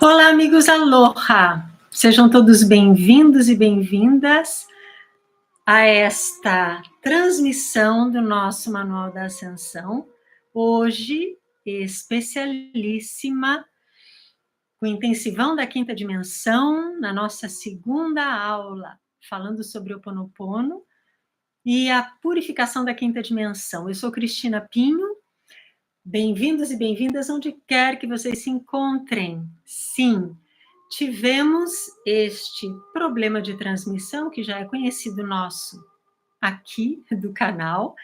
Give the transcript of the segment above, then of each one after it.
Olá, amigos, aloha! Sejam todos bem-vindos e bem-vindas a esta transmissão do nosso Manual da Ascensão, hoje especialíssima, com intensivão da quinta dimensão, na nossa segunda aula, falando sobre o Ho Oponopono e a purificação da quinta dimensão. Eu sou Cristina Pinho, bem-vindos e bem-vindas onde quer que vocês se encontrem. Sim, tivemos este problema de transmissão, que já é conhecido nosso aqui do canal,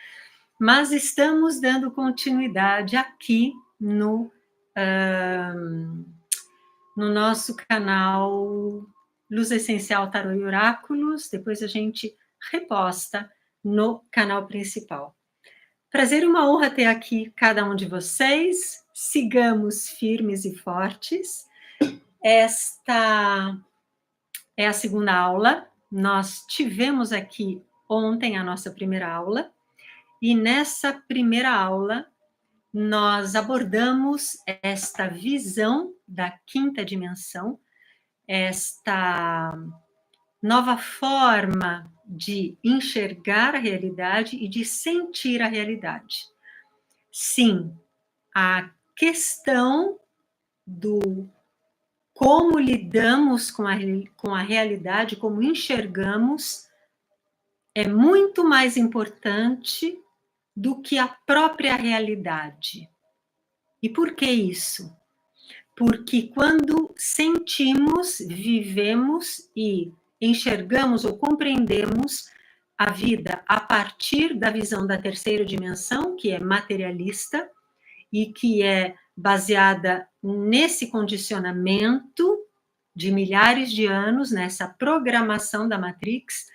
mas estamos dando continuidade aqui no nosso canal Luz Essencial Tarô e Oráculos, depois a gente reposta no canal principal. Prazer e uma honra ter aqui cada um de vocês. Sigamos firmes e fortes. Esta é a segunda aula. Nós tivemos aqui ontem a nossa primeira aula. E nessa primeira aula, nós abordamos esta visão da quinta dimensão, esta nova forma de enxergar a realidade e de sentir a realidade. Sim, a questão do como lidamos com a realidade, como enxergamos, é muito mais importante do que a própria realidade. E por que isso? Porque quando sentimos, vivemos e enxergamos ou compreendemos a vida a partir da visão da terceira dimensão, que é materialista, e que é baseada nesse condicionamento de milhares de anos, nessa programação da Matrix,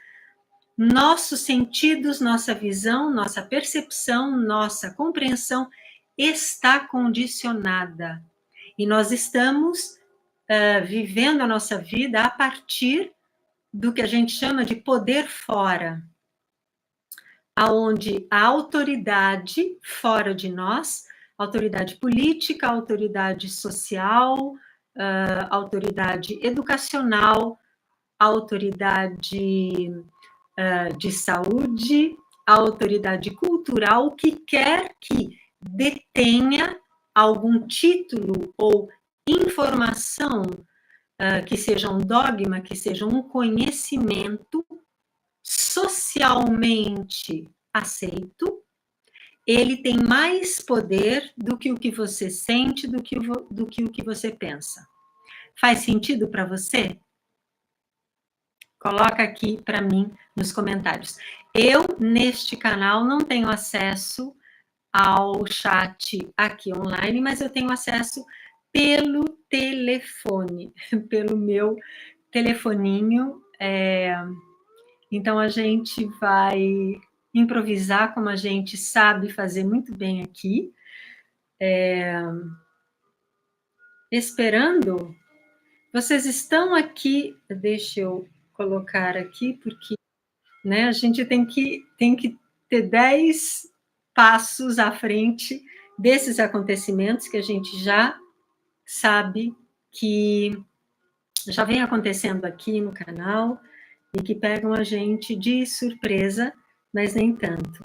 nossos sentidos, nossa visão, nossa percepção, nossa compreensão está condicionada. E nós estamos vivendo a nossa vida a partir do que a gente chama de poder fora, aonde a autoridade fora de nós, autoridade política, autoridade social, autoridade educacional, autoridade de saúde, autoridade cultural, o que quer que detenha algum título ou informação, que seja um dogma, que seja um conhecimento socialmente aceito, ele tem mais poder do que o que você sente, do que o que você pensa. Faz sentido para você? Coloca aqui para mim nos comentários. Eu, neste canal, não tenho acesso ao chat aqui online, mas eu tenho acesso pelo telefone, pelo meu telefoninho. Então, a gente vai improvisar como a gente sabe fazer muito bem aqui. Esperando. Vocês estão aqui, deixa eu colocar aqui, porque né, a gente tem que ter 10 passos à frente desses acontecimentos que a gente já sabe que já vem acontecendo aqui no canal e que pegam a gente de surpresa, mas nem tanto.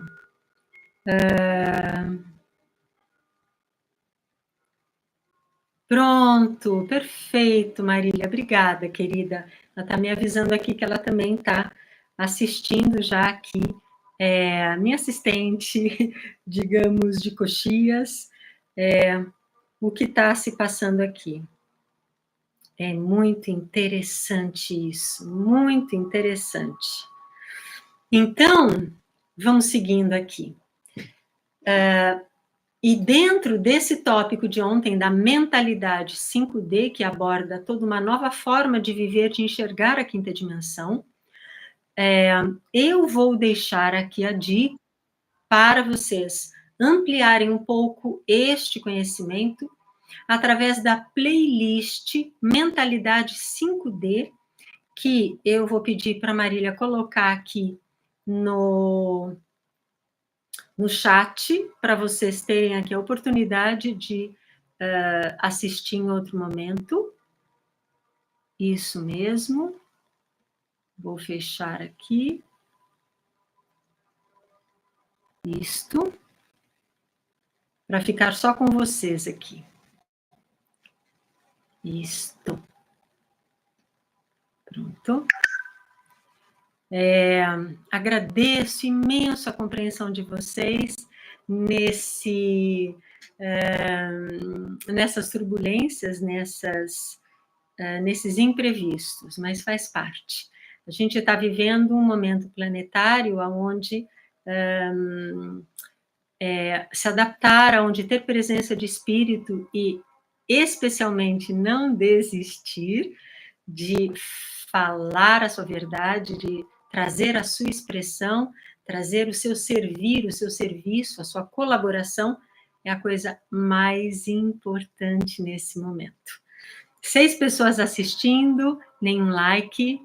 Pronto, perfeito, Marília, obrigada, querida. Ela está me avisando aqui que ela também está assistindo já aqui, minha assistente, digamos, de coxias, o que está se passando aqui. É muito interessante isso, muito interessante. Então, vamos seguindo aqui. E dentro desse tópico de ontem, da mentalidade 5D, que aborda toda uma nova forma de viver, de enxergar a quinta dimensão, eu vou deixar aqui a dica para vocês ampliarem um pouco este conhecimento através da playlist Mentalidade 5D, que eu vou pedir para a Marília colocar aqui no chat, para vocês terem aqui a oportunidade de assistir em outro momento. Isso mesmo. Vou fechar aqui. Isto. Para ficar só com vocês aqui. Isto. Pronto. Agradeço imenso a compreensão de vocês nessas turbulências, nesses imprevistos, mas faz parte. A gente está vivendo um momento planetário onde se adaptar, onde ter presença de espírito e, especialmente, não desistir de falar a sua verdade, de trazer a sua expressão, trazer o seu servir, o seu serviço, a sua colaboração, é a coisa mais importante nesse momento. 6 pessoas assistindo, nenhum like.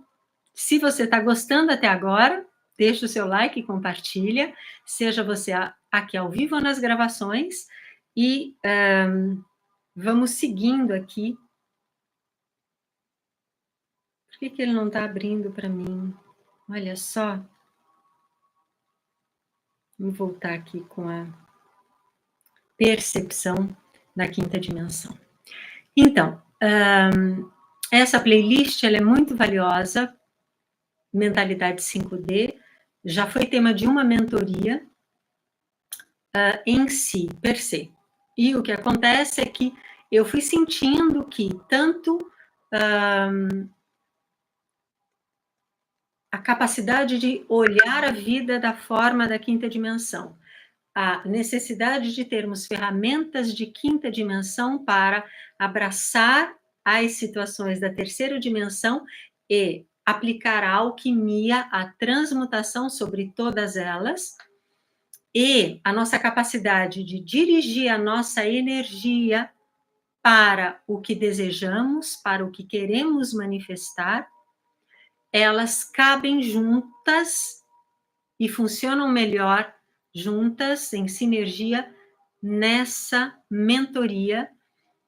Se você está gostando até agora, deixa o seu like e compartilha, seja você aqui ao vivo ou nas gravações, e vamos seguindo aqui. Por que ele não está abrindo para mim? Olha só. Vou voltar aqui com a percepção da quinta dimensão. Então, essa playlist ela é muito valiosa, Mentalidade 5D, já foi tema de uma mentoria em si, per se. E o que acontece é que eu fui sentindo que tanto a capacidade de olhar a vida da forma da quinta dimensão, a necessidade de termos ferramentas de quinta dimensão para abraçar as situações da terceira dimensão e aplicar a alquimia, a transmutação sobre todas elas, e a nossa capacidade de dirigir a nossa energia para o que desejamos, para o que queremos manifestar, elas cabem juntas e funcionam melhor juntas, em sinergia, nessa mentoria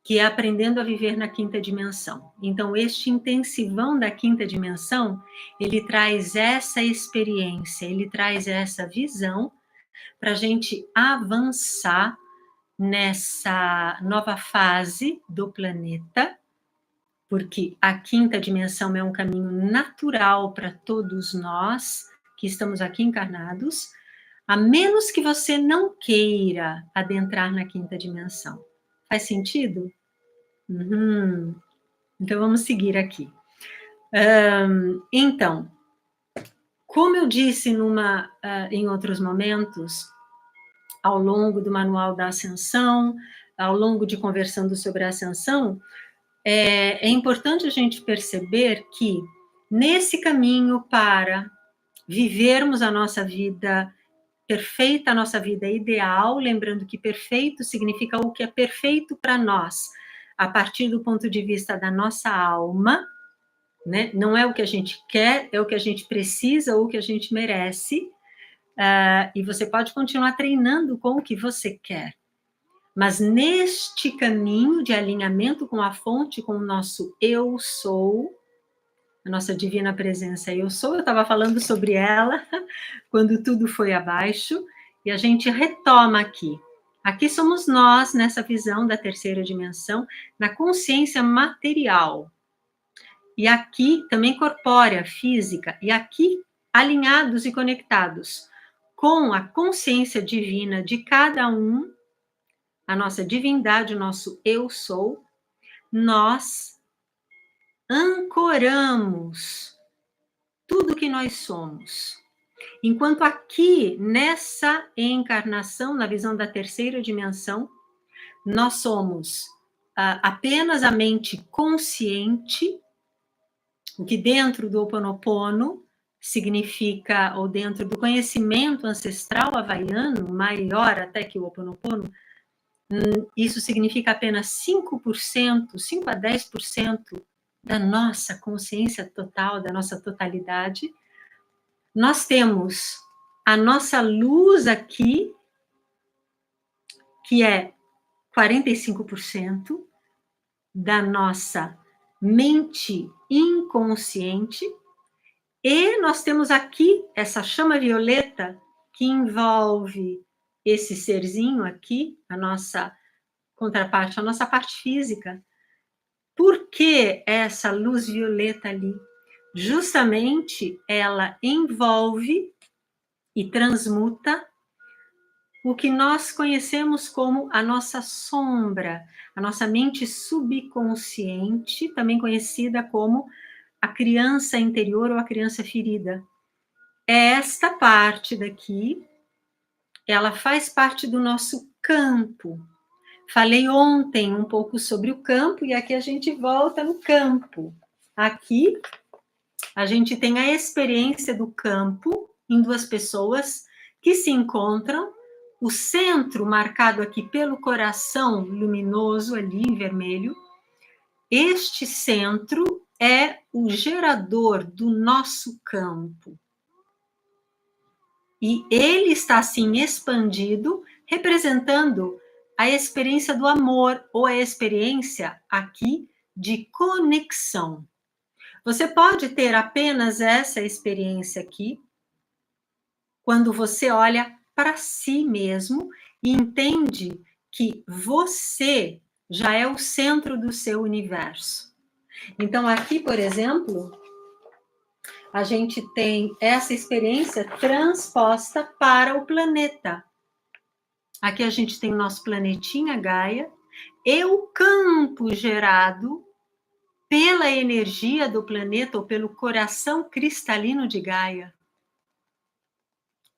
que é Aprendendo a Viver na Quinta Dimensão. Então, este intensivão da quinta dimensão, ele traz essa experiência, ele traz essa visão para a gente avançar nessa nova fase do planeta, porque a quinta dimensão é um caminho natural para todos nós que estamos aqui encarnados, a menos que você não queira adentrar na quinta dimensão. Faz sentido? Uhum. Então, vamos seguir aqui. Então, como eu disse em outros momentos, ao longo do Manual da Ascensão, ao longo de conversando sobre a Ascensão, é importante a gente perceber que, nesse caminho para vivermos a nossa vida perfeita, a nossa vida ideal, lembrando que perfeito significa o que é perfeito para nós, a partir do ponto de vista da nossa alma, né? Não é o que a gente quer, é o que a gente precisa ou o que a gente merece, e você pode continuar treinando com o que você quer. Mas neste caminho de alinhamento com a fonte, com o nosso eu sou, a nossa divina presença eu sou, eu estava falando sobre ela quando tudo foi abaixo, e a gente retoma aqui. Aqui somos nós, nessa visão da terceira dimensão, na consciência material. E aqui também corpórea, física, e aqui alinhados e conectados com a consciência divina de cada um, a nossa divindade, o nosso eu sou, nós ancoramos tudo que nós somos. Enquanto aqui, nessa encarnação, na visão da terceira dimensão, nós somos apenas a mente consciente, o que dentro do Ho Oponopono significa, ou dentro do conhecimento ancestral havaiano, maior até que o Ho Oponopono, isso significa apenas 5%, 5 a 10% da nossa consciência total, da nossa totalidade. Nós temos a nossa luz aqui, que é 45% da nossa mente inconsciente, e nós temos aqui essa chama violeta que envolve esse serzinho aqui, a nossa contraparte, a nossa parte física. Por que essa luz violeta ali? Justamente ela envolve e transmuta o que nós conhecemos como a nossa sombra, a nossa mente subconsciente, também conhecida como a criança interior ou a criança ferida. Esta parte daqui, ela faz parte do nosso campo. Falei ontem um pouco sobre o campo e aqui a gente volta no campo. Aqui a gente tem a experiência do campo em duas pessoas que se encontram. O centro, marcado aqui pelo coração luminoso ali em vermelho, este centro é o gerador do nosso campo. E ele está assim expandido, representando a experiência do amor ou a experiência aqui de conexão. Você pode ter apenas essa experiência aqui quando você olha para si mesmo e entende que você já é o centro do seu universo. Então, aqui, por exemplo, a gente tem essa experiência transposta para o planeta. Aqui a gente tem o nosso planetinha Gaia e o campo gerado pela energia do planeta ou pelo coração cristalino de Gaia.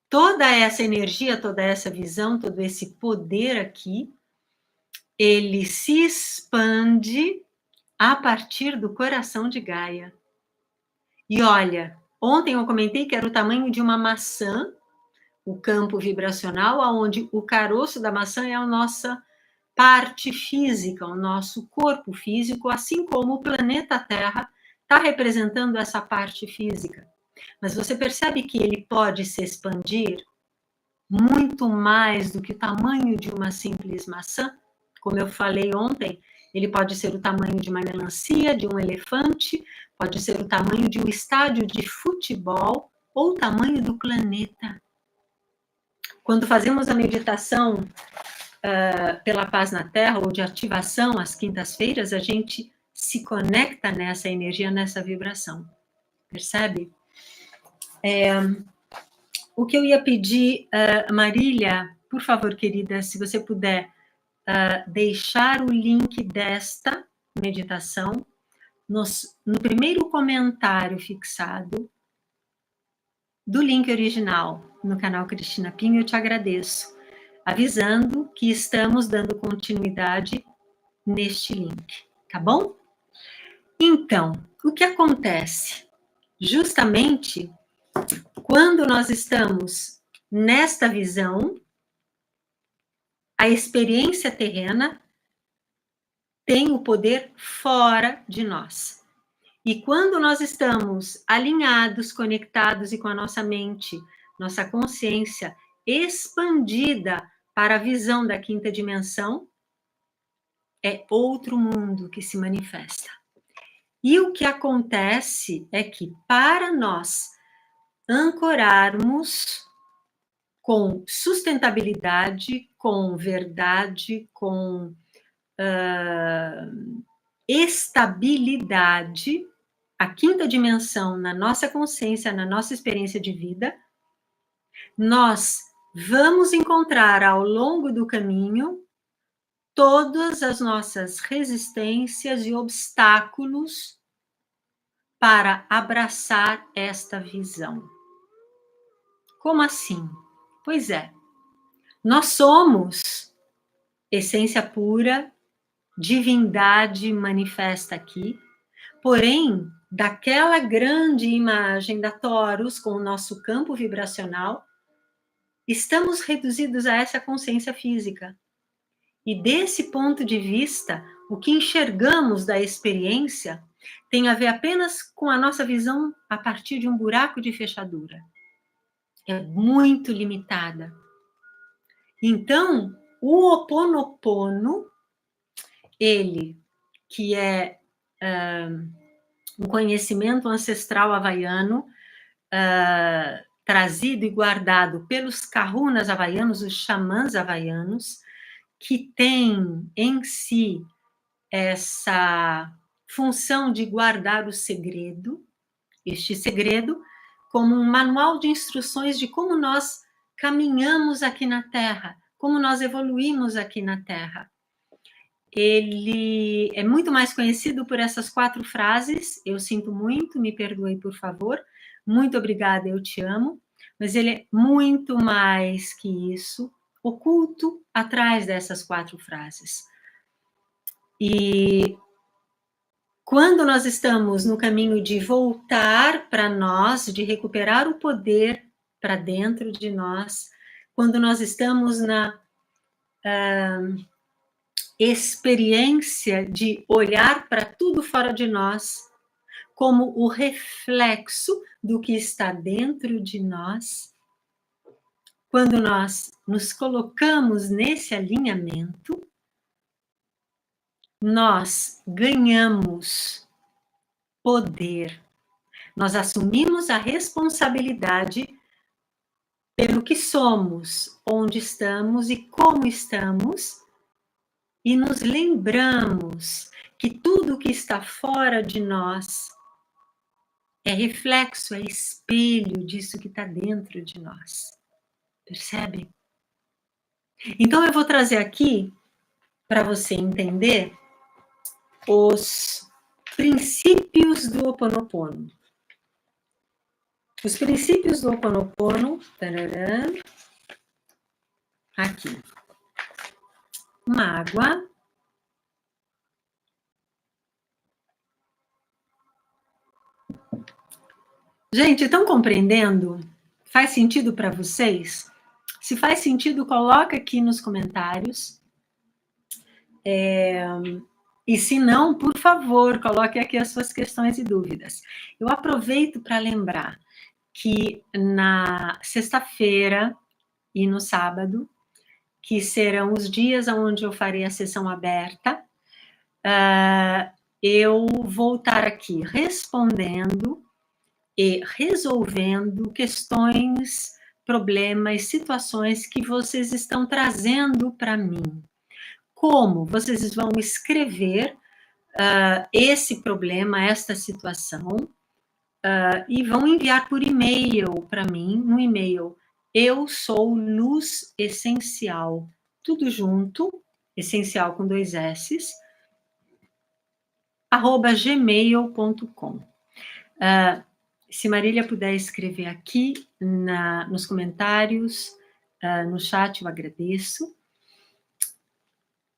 Toda essa energia, toda essa visão, todo esse poder aqui, ele se expande a partir do coração de Gaia. E olha, ontem eu comentei que era o tamanho de uma maçã, o campo vibracional, onde o caroço da maçã é a nossa parte física, o nosso corpo físico, assim como o planeta Terra está representando essa parte física. Mas você percebe que ele pode se expandir muito mais do que o tamanho de uma simples maçã? Como eu falei ontem, ele pode ser o tamanho de uma melancia, de um elefante, pode ser o tamanho de um estádio de futebol ou o tamanho do planeta. Quando fazemos a meditação pela paz na Terra ou de ativação às quintas-feiras, a gente se conecta nessa energia, nessa vibração. Percebe? O que eu ia pedir, Marília, por favor, querida, se você puder deixar o link desta meditação no primeiro comentário fixado do link original no canal Cristina Pinho, eu te agradeço, avisando que estamos dando continuidade neste link, tá bom? Então, o que acontece? Justamente quando nós estamos nesta visão, a experiência terrena tem o poder fora de nós. E quando nós estamos alinhados, conectados e com a nossa mente, nossa consciência expandida para a visão da quinta dimensão, é outro mundo que se manifesta. E o que acontece é que, para nós ancorarmos com sustentabilidade, com verdade, com estabilidade, a quinta dimensão na nossa consciência, na nossa experiência de vida, nós vamos encontrar ao longo do caminho todas as nossas resistências e obstáculos para abraçar esta visão. Como assim? Pois é, nós somos essência pura, divindade manifesta aqui, porém, daquela grande imagem da Torus com o nosso campo vibracional, estamos reduzidos a essa consciência física. E desse ponto de vista, o que enxergamos da experiência tem a ver apenas com a nossa visão a partir de um buraco de fechadura. É muito limitada. Então, o Ho'oponopono, ele, que é um conhecimento ancestral havaiano, trazido e guardado pelos kahunas havaianos, os xamãs havaianos, que tem em si essa função de guardar o segredo, este segredo, como um manual de instruções de como nós caminhamos aqui na Terra, como nós evoluímos aqui na Terra. Ele é muito mais conhecido por essas 4 frases: eu sinto muito, me perdoe por favor, muito obrigada, eu te amo, mas ele é muito mais que isso, oculto atrás dessas 4 frases. E quando nós estamos no caminho de voltar para nós, de recuperar o poder para dentro de nós, quando nós estamos na experiência de olhar para tudo fora de nós como o reflexo do que está dentro de nós, quando nós nos colocamos nesse alinhamento, nós ganhamos poder. Nós assumimos a responsabilidade pelo que somos, onde estamos e como estamos, e nos lembramos que tudo que está fora de nós é reflexo, é espelho disso que está dentro de nós. Percebe? Então eu vou trazer aqui, para você entender, os princípios do Ho Oponopono. Os princípios do Ho Oponopono, tarará, aqui. Uma água. Gente, estão compreendendo? Faz sentido para vocês? Se faz sentido, coloca aqui nos comentários. E se não, por favor, coloque aqui as suas questões e dúvidas. Eu aproveito para lembrar que na sexta-feira e no sábado, que serão os dias onde eu farei a sessão aberta, eu vou estar aqui respondendo e resolvendo questões, problemas, situações que vocês estão trazendo para mim. Como vocês vão escrever esse problema, esta situação, e vão enviar por e-mail para mim, no e-mail eu sou luz essencial, tudo junto, essencial com 2 S's, @gmail.com. Se Marília puder escrever aqui nos comentários, no chat, eu agradeço.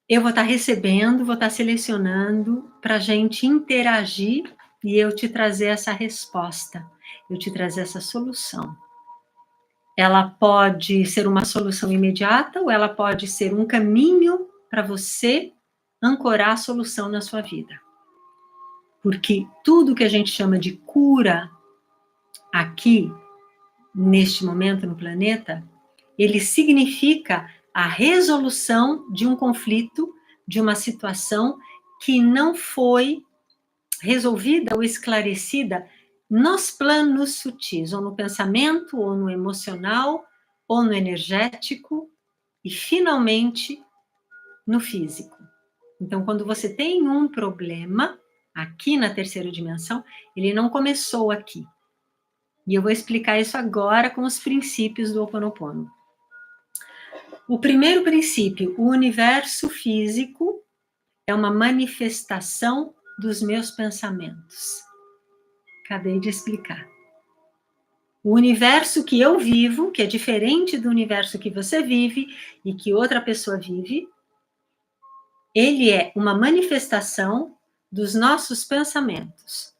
Eu vou estar recebendo, vou estar selecionando para a gente interagir e eu te trazer essa resposta, eu te trazer essa solução. Ela pode ser uma solução imediata ou ela pode ser um caminho para você ancorar a solução na sua vida. Porque tudo que a gente chama de cura aqui, neste momento no planeta, ele significa a resolução de um conflito, de uma situação que não foi resolvida ou esclarecida nos planos sutis, ou no pensamento, ou no emocional, ou no energético, e finalmente no físico. Então, quando você tem um problema aqui na terceira dimensão, ele não começou aqui. E eu vou explicar isso agora com os princípios do Ho Oponopono. O primeiro princípio, o universo físico é uma manifestação dos meus pensamentos. Acabei de explicar. O universo que eu vivo, que é diferente do universo que você vive e que outra pessoa vive, ele é uma manifestação dos nossos pensamentos.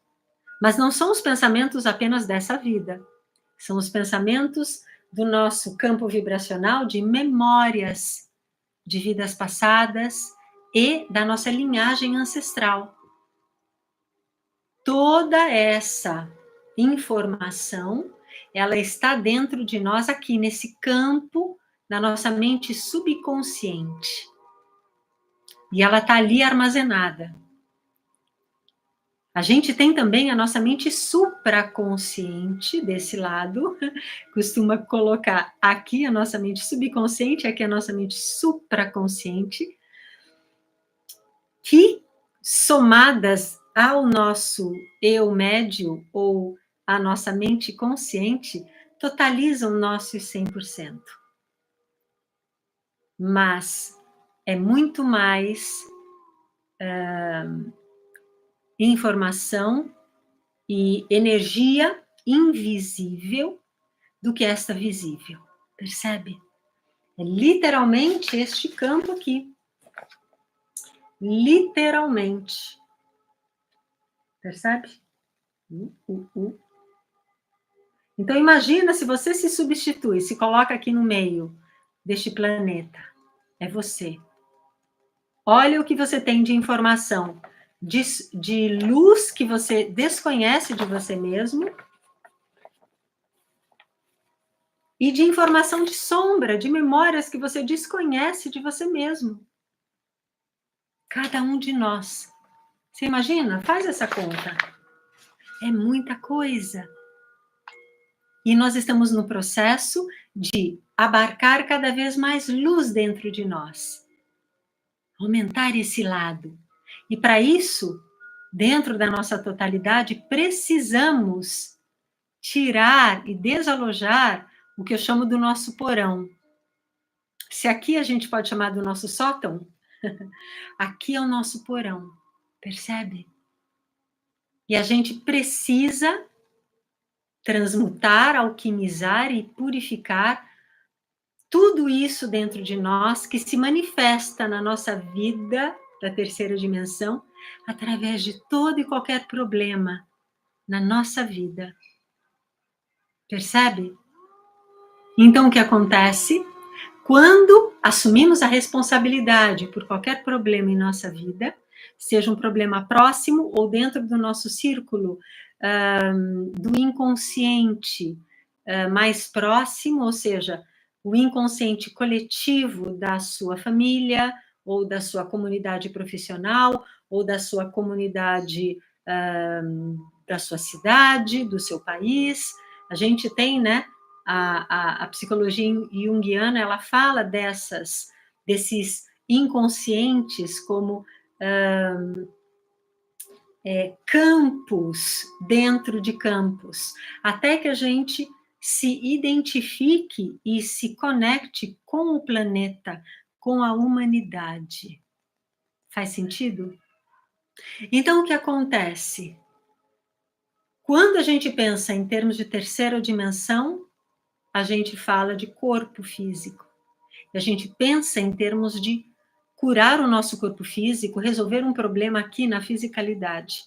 Mas não são os pensamentos apenas dessa vida. São os pensamentos do nosso campo vibracional de memórias de vidas passadas e da nossa linhagem ancestral. Toda essa informação, ela está dentro de nós aqui, nesse campo da nossa mente subconsciente. E ela está ali armazenada. A gente tem também a nossa mente supraconsciente desse lado, costuma colocar aqui a nossa mente subconsciente, aqui a nossa mente supraconsciente, que somadas ao nosso eu médio ou à nossa mente consciente, totalizam nossos 100%. Mas é muito mais informação e energia invisível do que esta visível, percebe? É literalmente este campo aqui. Literalmente. Percebe? Então imagina se você se substitui, se coloca aqui no meio deste planeta. É você. Olha o que você tem de informação, de luz que você desconhece de você mesmo, e de informação de sombra, de memórias que você desconhece de você mesmo. Cada um de nós. Você imagina? Faz essa conta. É muita coisa. E nós estamos no processo de abarcar cada vez mais luz dentro de nós. Aumentar esse lado. E para isso, dentro da nossa totalidade, precisamos tirar e desalojar o que eu chamo do nosso porão. Se aqui a gente pode chamar do nosso sótão, aqui é o nosso porão, percebe? E a gente precisa transmutar, alquimizar e purificar tudo isso dentro de nós que se manifesta na nossa vida da terceira dimensão através de todo e qualquer problema na nossa vida. Percebe? Então, o que acontece? Quando assumimos a responsabilidade por qualquer problema em nossa vida, seja um problema próximo ou dentro do nosso círculo do inconsciente mais próximo, ou seja, o inconsciente coletivo da sua família, ou da sua comunidade profissional, ou da sua comunidade da sua cidade, do seu país. A gente tem, né, a psicologia junguiana, ela fala desses inconscientes como campos dentro de campos, até que a gente se identifique e se conecte com o planeta, com a humanidade. Faz sentido? Então, o que acontece? Quando a gente pensa em termos de terceira dimensão, a gente fala de corpo físico. E a gente pensa em termos de curar o nosso corpo físico, resolver um problema aqui na fisicalidade.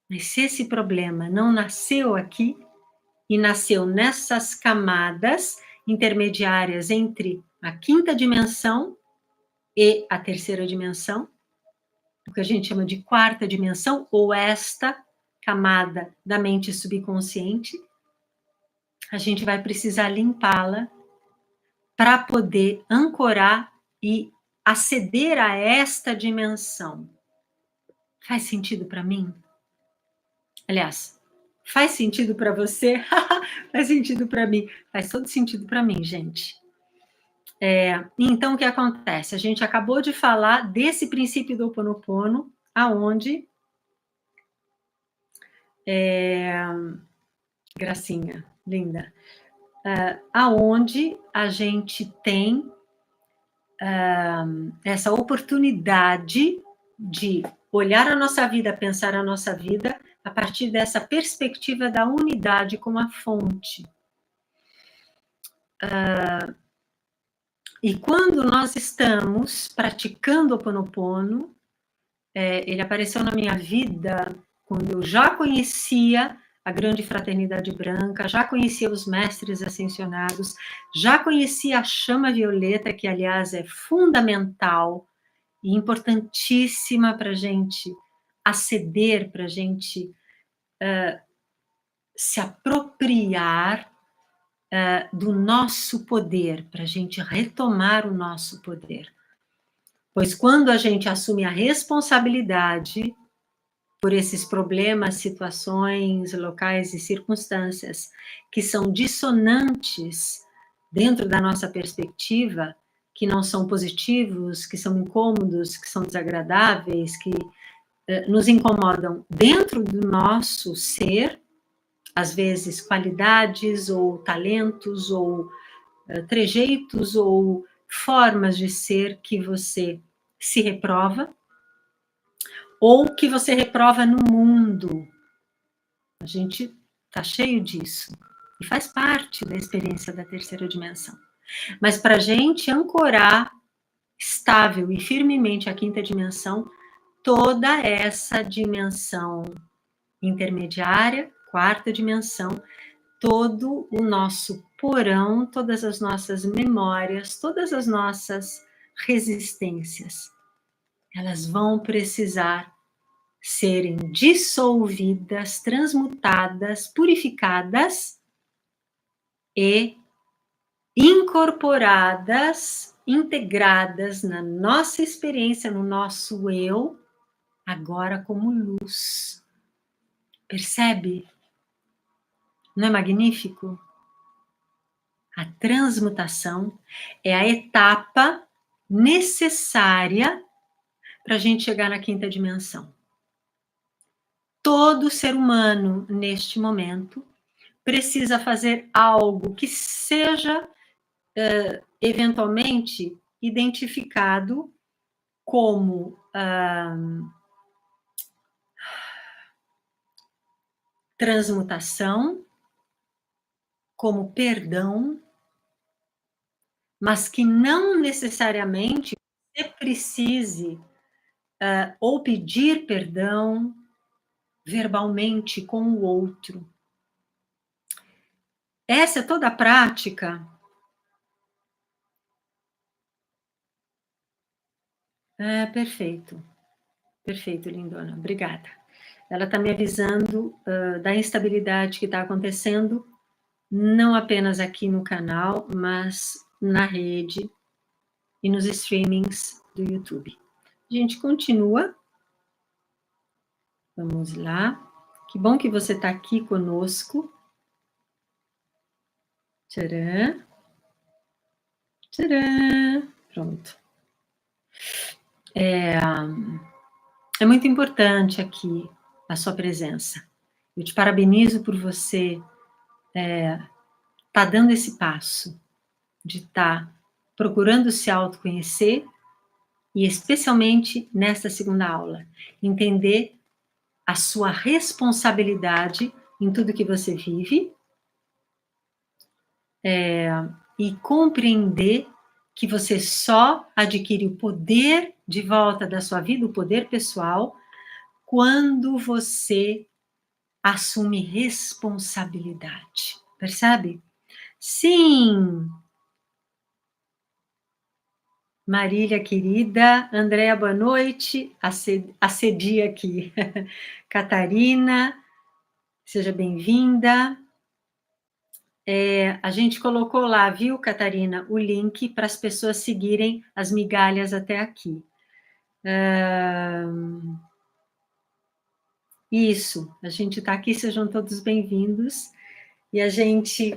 Mas se esse problema não nasceu aqui, e nasceu nessas camadas intermediárias entre a quinta dimensão e a terceira dimensão, o que a gente chama de quarta dimensão, ou esta camada da mente subconsciente, a gente vai precisar limpá-la para poder ancorar e aceder a esta dimensão. Faz sentido para mim? Aliás, faz sentido para você? Faz sentido para mim. Faz todo sentido para mim, gente. Então, o que acontece? A gente acabou de falar desse princípio do Ho Oponopono, aonde... Gracinha, linda. Aonde a gente tem essa oportunidade de olhar a nossa vida, pensar a nossa vida a partir dessa perspectiva da unidade como a fonte. E quando nós estamos praticando o Ho Oponopono, ele apareceu na minha vida quando eu já conhecia a grande fraternidade branca, já conhecia os mestres ascensionados, já conhecia a chama violeta, que, aliás, é fundamental e importantíssima para a gente aceder, para a gente se apropriar do nosso poder, para a gente retomar o nosso poder. Pois quando a gente assume a responsabilidade por esses problemas, situações, locais e circunstâncias que são dissonantes dentro da nossa perspectiva, que não são positivos, que são incômodos, que são desagradáveis, que nos incomodam dentro do nosso ser, às vezes qualidades ou talentos ou trejeitos ou formas de ser que você se reprova ou que você reprova no mundo. A gente está cheio disso e faz parte da experiência da terceira dimensão. Mas para a gente ancorar estável e firmemente a quinta dimensão, toda essa dimensão intermediária, quarta dimensão, todo o nosso porão, todas as nossas memórias, todas as nossas resistências, elas vão precisar serem dissolvidas, transmutadas, purificadas e incorporadas, integradas na nossa experiência, no nosso eu, agora como luz. Percebe? Não é magnífico? A transmutação é a etapa necessária para a gente chegar na quinta dimensão. Todo ser humano, neste momento, precisa fazer algo que seja, eventualmente, identificado como transmutação, como perdão, mas que não necessariamente você precise ou pedir perdão verbalmente com o outro. Essa é toda a prática. Perfeito. Perfeito, lindona. Obrigada. Ela está me avisando da instabilidade que está acontecendo, não apenas aqui no canal, mas na rede e nos streamings do YouTube. A gente continua. Vamos lá. Que bom que você está aqui conosco. Tcharam. Tcharam. Pronto. É muito importante aqui a sua presença. Eu te parabenizo por você estar dando esse passo de estar procurando se autoconhecer e especialmente nesta segunda aula, entender a sua responsabilidade em tudo que você vive e compreender que você só adquire o poder de volta da sua vida, o poder pessoal, quando você assume responsabilidade. Percebe? Sim! Marília, querida. Andréa, boa noite. Acedi aqui. Catarina, seja bem-vinda. A gente colocou lá, viu, Catarina, o link para as pessoas seguirem as migalhas até aqui. Isso, a gente está aqui, sejam todos bem-vindos. E a gente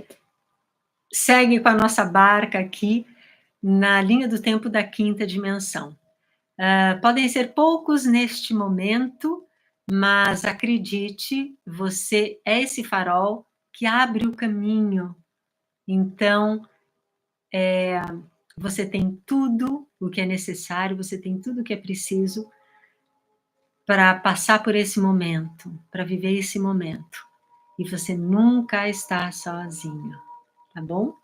segue com a nossa barca aqui na linha do tempo da quinta dimensão. Podem ser poucos neste momento, mas acredite, você é esse farol que abre o caminho. Então, você tem tudo o que é necessário, você tem tudo o que é preciso para passar por esse momento, para viver esse momento. E você nunca está sozinho, tá bom?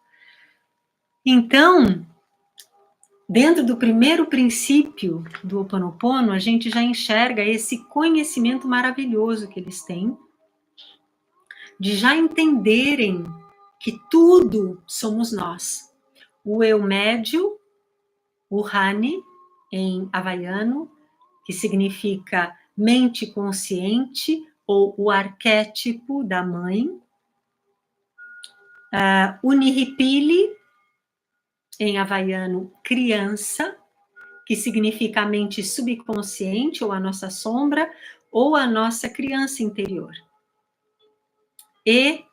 Então, dentro do primeiro princípio do Ho Oponopono, a gente já enxerga esse conhecimento maravilhoso que eles têm, de já entenderem que tudo somos nós. O eu médio, o Hani, em havaiano, que significa mente consciente, ou o arquétipo da mãe. O Nihipili, em havaiano, criança, que significa a mente subconsciente, ou a nossa sombra, ou a nossa criança interior. E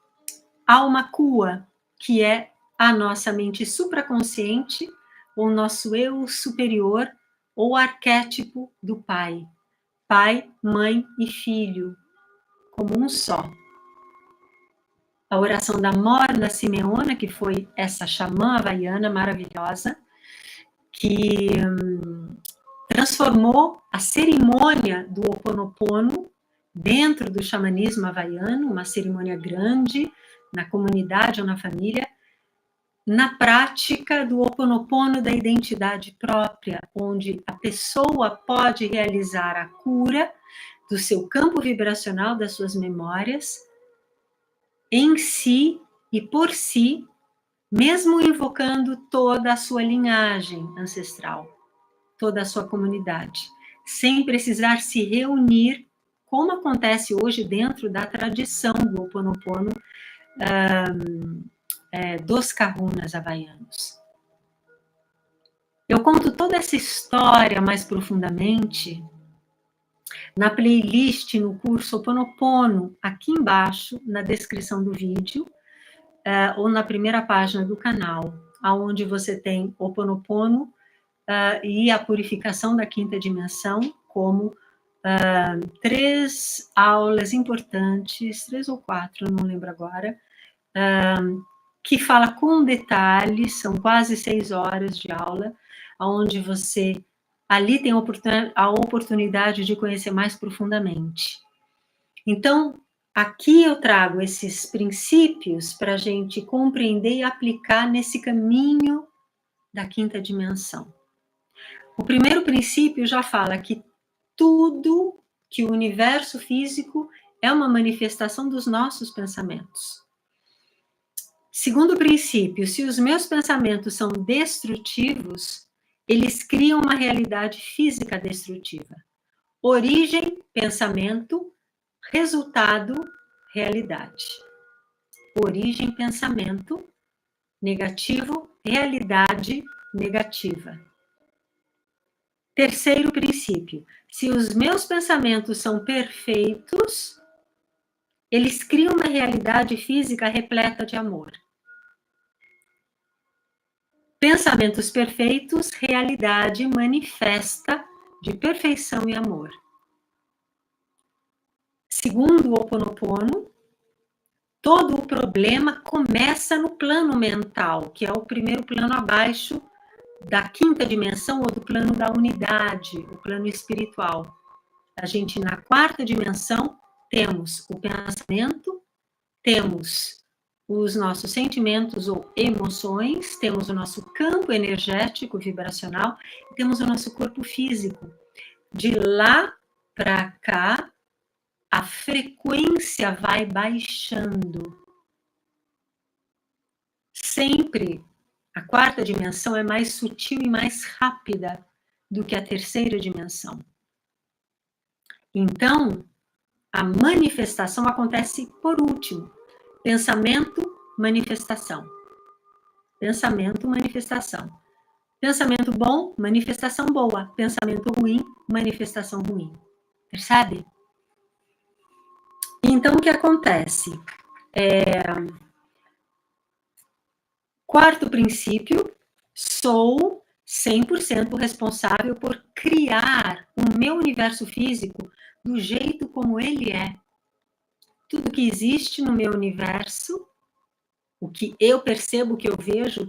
alma Kua, que é a nossa mente supraconsciente, ou nosso eu superior, ou arquétipo do pai. Pai, mãe e filho, como um só. A oração da Morna Simeona, que foi essa xamã havaiana maravilhosa, que transformou a cerimônia do Ho Oponopono dentro do xamanismo havaiano, uma cerimônia grande, na comunidade ou na família, na prática do Ho Oponopono da identidade própria, onde a pessoa pode realizar a cura do seu campo vibracional, das suas memórias, em si e por si, mesmo invocando toda a sua linhagem ancestral, toda a sua comunidade, sem precisar se reunir, como acontece hoje dentro da tradição do Ho Oponopono dos kahunas havaianos. Eu conto toda essa história mais profundamente na playlist, no curso Ho Oponopono, aqui embaixo, na descrição do vídeo, ou na primeira página do canal, onde você tem Ho Oponopono e a purificação da quinta dimensão, como 3 aulas importantes, 3 ou 4, não lembro agora, que fala com detalhes, são quase 6 horas de aula, onde você ali tem a oportunidade de conhecer mais profundamente. Então, aqui eu trago esses princípios para a gente compreender e aplicar nesse caminho da quinta dimensão. O primeiro princípio já fala que tudo, que o universo físico é uma manifestação dos nossos pensamentos. Segundo princípio, se os meus pensamentos são destrutivos, eles criam uma realidade física destrutiva. Origem, pensamento, resultado, realidade. Origem, pensamento, negativo, realidade negativa. Terceiro princípio, se os meus pensamentos são perfeitos, eles criam uma realidade física repleta de amor. Pensamentos perfeitos, realidade manifesta de perfeição e amor. Segundo o Ho Oponopono, todo o problema começa no plano mental, que é o primeiro plano abaixo da quinta dimensão, ou do plano da unidade, o plano espiritual. A gente, na quarta dimensão, temos o pensamento, temos os nossos sentimentos ou emoções, temos o nosso campo energético vibracional, e temos o nosso corpo físico. De lá para cá, a frequência vai baixando. Sempre a quarta dimensão é mais sutil e mais rápida do que a terceira dimensão. Então, a manifestação acontece por último. Pensamento, manifestação. Pensamento, manifestação. Pensamento bom, manifestação boa. Pensamento ruim, manifestação ruim. Percebe? Então, o que acontece? Quarto princípio, sou 100% responsável por criar o meu universo físico do jeito como ele é. Tudo que existe no meu universo, o que eu percebo, o que eu vejo,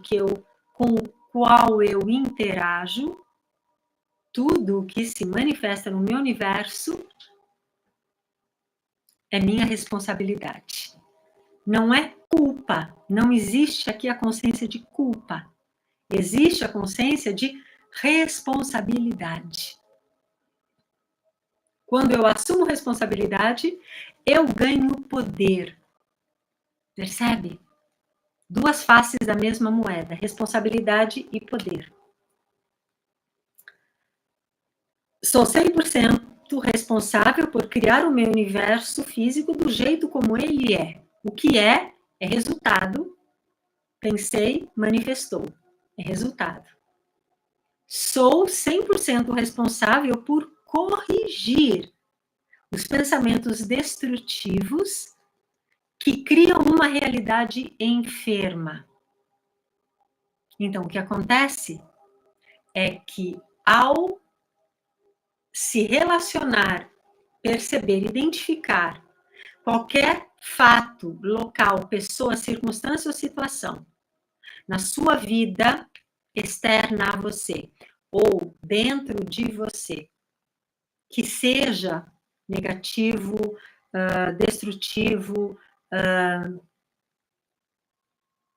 com o qual eu interajo, tudo que se manifesta no meu universo é minha responsabilidade. Não é culpa, não existe aqui a consciência de culpa. Existe a consciência de responsabilidade. Quando eu assumo responsabilidade, eu ganho poder. Percebe? 2 faces da mesma moeda, responsabilidade e poder. Sou 100% responsável por criar o meu universo físico do jeito como ele é. O que é resultado. Pensei, manifestou. É resultado. sou 100% responsável por corrigir os pensamentos destrutivos que criam uma realidade enferma. Então, o que acontece é que, ao se relacionar, perceber, identificar qualquer fato, local, pessoa, circunstância ou situação na sua vida externa a você ou dentro de você, que seja negativo, destrutivo,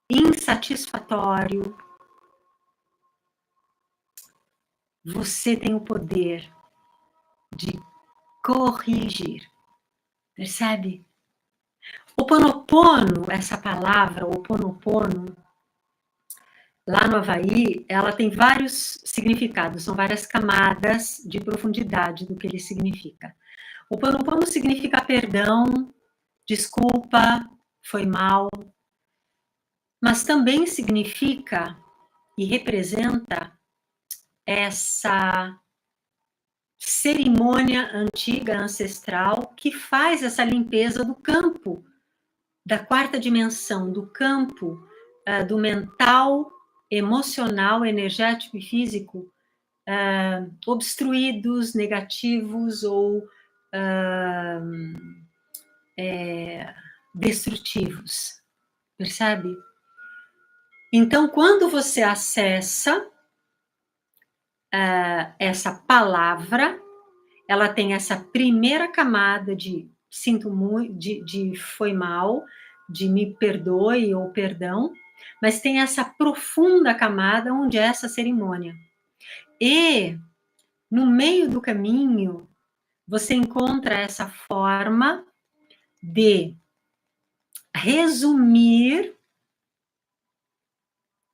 insatisfatório, você tem o poder de corrigir. Percebe? Ho'oponopono, essa palavra, Ho'oponopono, lá no Havaí, ela tem vários significados, são várias camadas de profundidade do que ele significa. Ho'oponopono significa perdão, desculpa, foi mal, mas também significa e representa essa cerimônia antiga, ancestral, que faz essa limpeza do campo, da quarta dimensão, do campo do mental, emocional, energético e físico, obstruídos, negativos ou destrutivos. Percebe? Então, quando você acessa essa palavra, ela tem essa primeira camada de sinto muito, de foi mal, de me perdoe ou perdão, mas tem essa profunda camada onde é essa cerimônia. E no meio do caminho, você encontra essa forma de resumir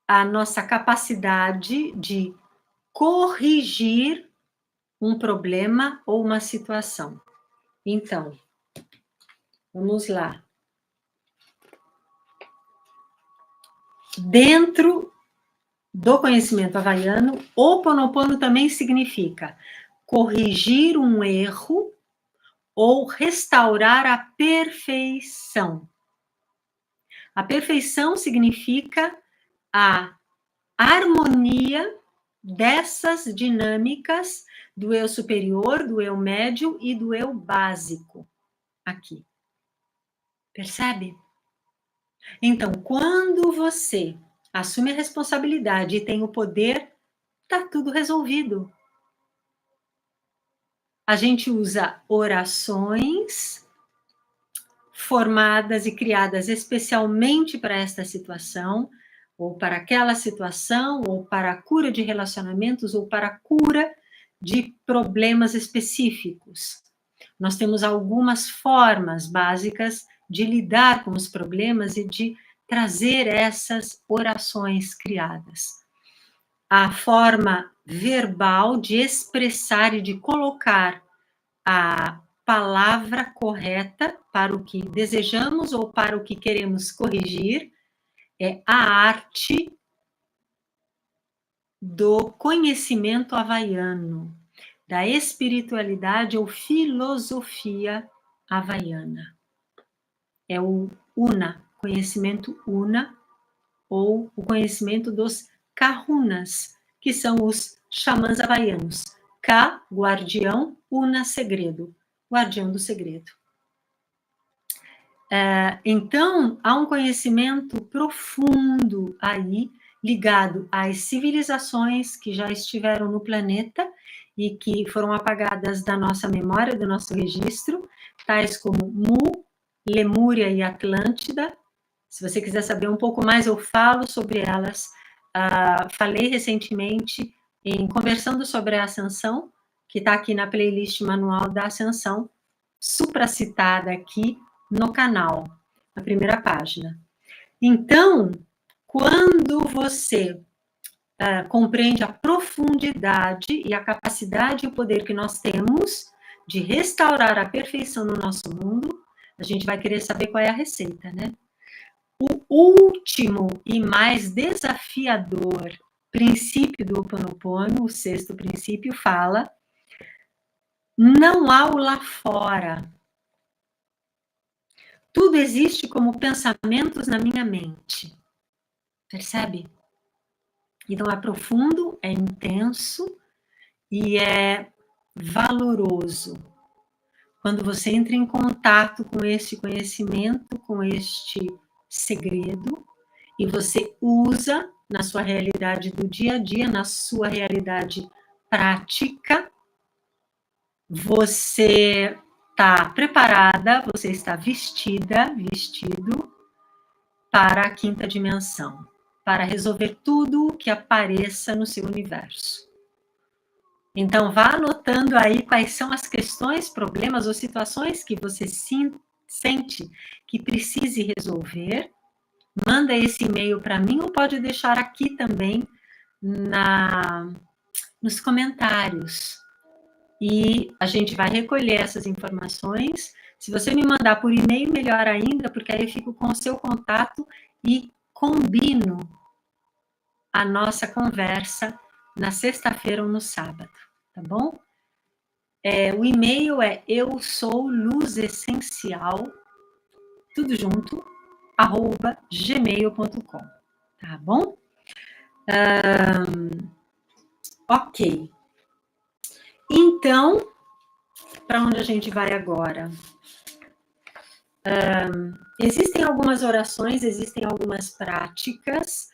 a nossa capacidade de corrigir um problema ou uma situação. Então, vamos lá. Dentro do conhecimento havaiano, Ho'oponopono também significa corrigir um erro ou restaurar a perfeição. A perfeição significa a harmonia dessas dinâmicas do eu superior, do eu médio e do eu básico aqui. Percebe? Então, quando você assume a responsabilidade e tem o poder, tá tudo resolvido. A gente usa orações formadas e criadas especialmente para esta situação, ou para aquela situação, ou para a cura de relacionamentos, ou para a cura de problemas específicos. Nós temos algumas formas básicas de lidar com os problemas e de trazer essas orações criadas. A forma verbal de expressar e de colocar a palavra correta para o que desejamos ou para o que queremos corrigir é a arte do conhecimento havaiano, da espiritualidade ou filosofia havaiana. É o Una, conhecimento Una, ou o conhecimento dos kahunas, que são os xamãs havaianos. Ka, guardião, Una, segredo, guardião do segredo. Então, há um conhecimento profundo aí, ligado às civilizações que já estiveram no planeta e que foram apagadas da nossa memória, do nosso registro, tais como Mu, Lemúria e Atlântida. Se você quiser saber um pouco mais, eu falo sobre elas. Falei recentemente em Conversando sobre a Ascensão, que está aqui na playlist Manual da Ascensão, supracitada aqui no canal, na primeira página. Então, quando você compreende a profundidade e a capacidade e o poder que nós temos de restaurar a perfeição no nosso mundo, a gente vai querer saber qual é a receita, né? O último e mais desafiador princípio do Ho Oponopono, o sexto princípio, fala: não há o lá fora. Tudo existe como pensamentos na minha mente. Percebe? Então é profundo, é intenso e é valoroso. Quando você entra em contato com este conhecimento, com este segredo, e você usa na sua realidade do dia a dia, na sua realidade prática, você está preparada, você está vestida, vestido para a quinta dimensão, para resolver tudo o que apareça no seu universo. Então, vá anotando aí quais são as questões, problemas ou situações que você sente que precise resolver. Manda esse e-mail para mim ou pode deixar aqui também nos comentários. E a gente vai recolher essas informações. Se você me mandar por e-mail, melhor ainda, porque aí eu fico com o seu contato e combino a nossa conversa na sexta-feira ou no sábado, tá bom? O e-mail é eusouluzessencial, tudo junto, @gmail.com, tá bom? Ok. Então, para onde a gente vai agora? Existem algumas orações, existem algumas práticas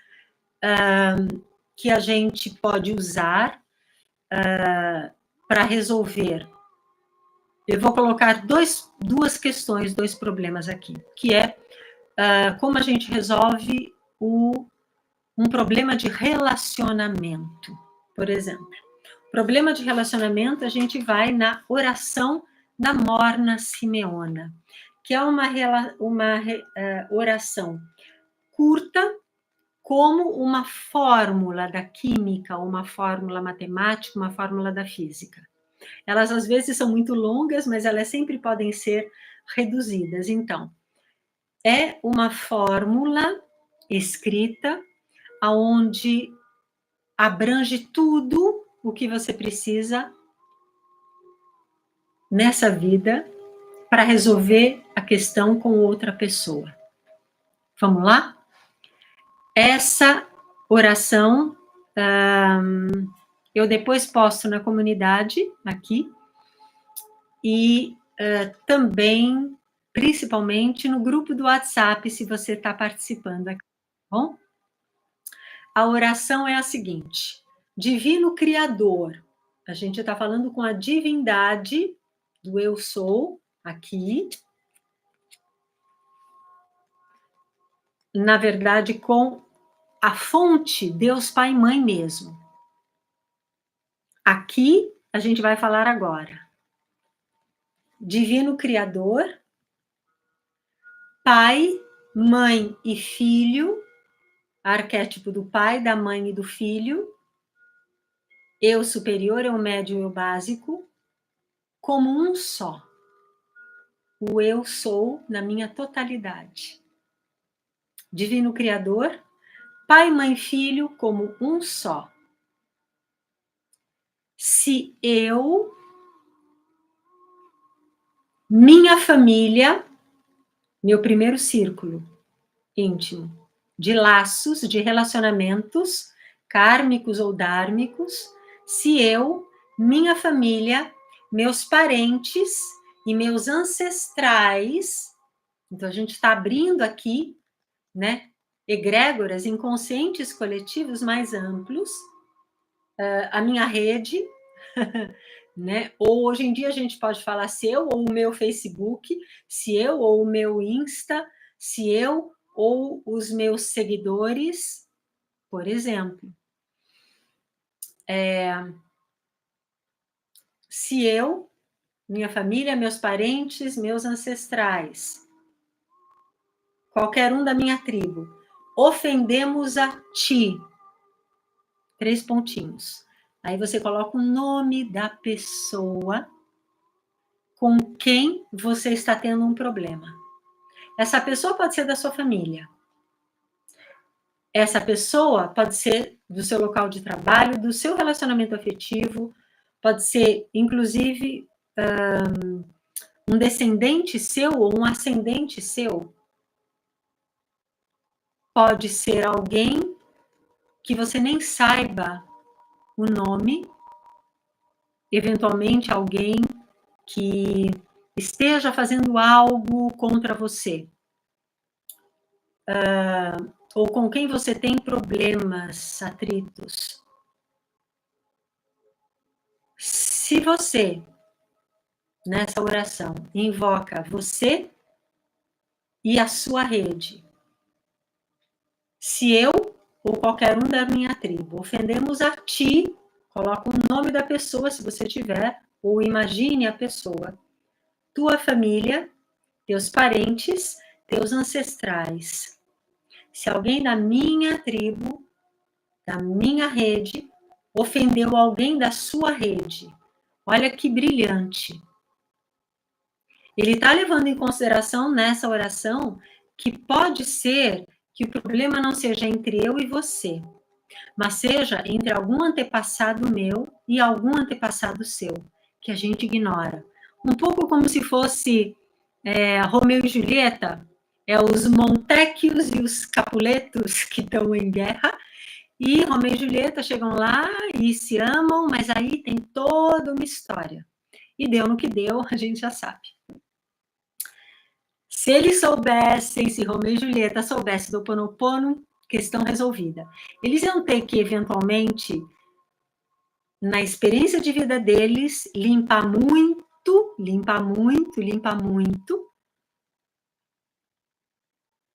que a gente pode usar para resolver. Eu vou colocar duas questões, dois problemas aqui, que é como a gente resolve um problema de relacionamento, por exemplo. Problema de relacionamento, a gente vai na oração da Morna Simeona, que é uma oração curta, como uma fórmula da química, uma fórmula matemática, uma fórmula da física. Elas, às vezes, são muito longas, mas elas sempre podem ser reduzidas. Então, é uma fórmula escrita onde abrange tudo o que você precisa nessa vida para resolver a questão com outra pessoa. Vamos lá? Essa oração eu depois posto na comunidade aqui e também, principalmente, no grupo do WhatsApp, se você está participando aqui, tá bom? A oração é a seguinte: Divino Criador, a gente está falando com a divindade do Eu Sou, aqui, na verdade, com a fonte, Deus Pai e Mãe mesmo. Aqui, a gente vai falar agora. Divino Criador, Pai, Mãe e Filho, arquétipo do Pai, da Mãe e do Filho, Eu superior, Eu médio e Eu básico, como um só. O Eu Sou na minha totalidade. Divino Criador, Pai, Mãe e Filho como um só. Se eu, minha família, meu primeiro círculo íntimo, de laços, de relacionamentos, kármicos ou dármicos, se eu, minha família, meus parentes e meus ancestrais, então a gente está abrindo aqui, né, egrégoras, inconscientes coletivos mais amplos, a minha rede, né? Ou hoje em dia a gente pode falar se eu ou o meu Facebook, se eu ou o meu Insta, se eu ou os meus seguidores, por exemplo. Se eu, minha família, meus parentes, meus ancestrais, qualquer um da minha tribo, ofendemos a ti. 3 pontinhos. Aí você coloca o nome da pessoa com quem você está tendo um problema. Essa pessoa pode ser da sua família. Essa pessoa pode ser do seu local de trabalho, do seu relacionamento afetivo, pode ser, inclusive, um descendente seu ou um ascendente seu. Pode ser alguém que você nem saiba o nome, eventualmente alguém que esteja fazendo algo contra você, ou com quem você tem problemas, atritos. Se você, nessa oração, invoca você e a sua rede, se eu ou qualquer um da minha tribo ofendemos a ti, coloca o nome da pessoa, se você tiver, ou imagine a pessoa, tua família, teus parentes, teus ancestrais. Se alguém da minha tribo, da minha rede, ofendeu alguém da sua rede, olha que brilhante. Ele está levando em consideração nessa oração que pode ser que o problema não seja entre eu e você, mas seja entre algum antepassado meu e algum antepassado seu, que a gente ignora. Um pouco como se fosse Romeu e Julieta, os Montecchios e os Capuletos que estão em guerra, e Romeu e Julieta chegam lá e se amam, mas aí tem toda uma história. E deu no que deu, a gente já sabe. Se eles soubessem, se Romeu e Julieta soubessem do Ho'oponopono, questão resolvida. Eles iam ter que, eventualmente, na experiência de vida deles, limpar muito,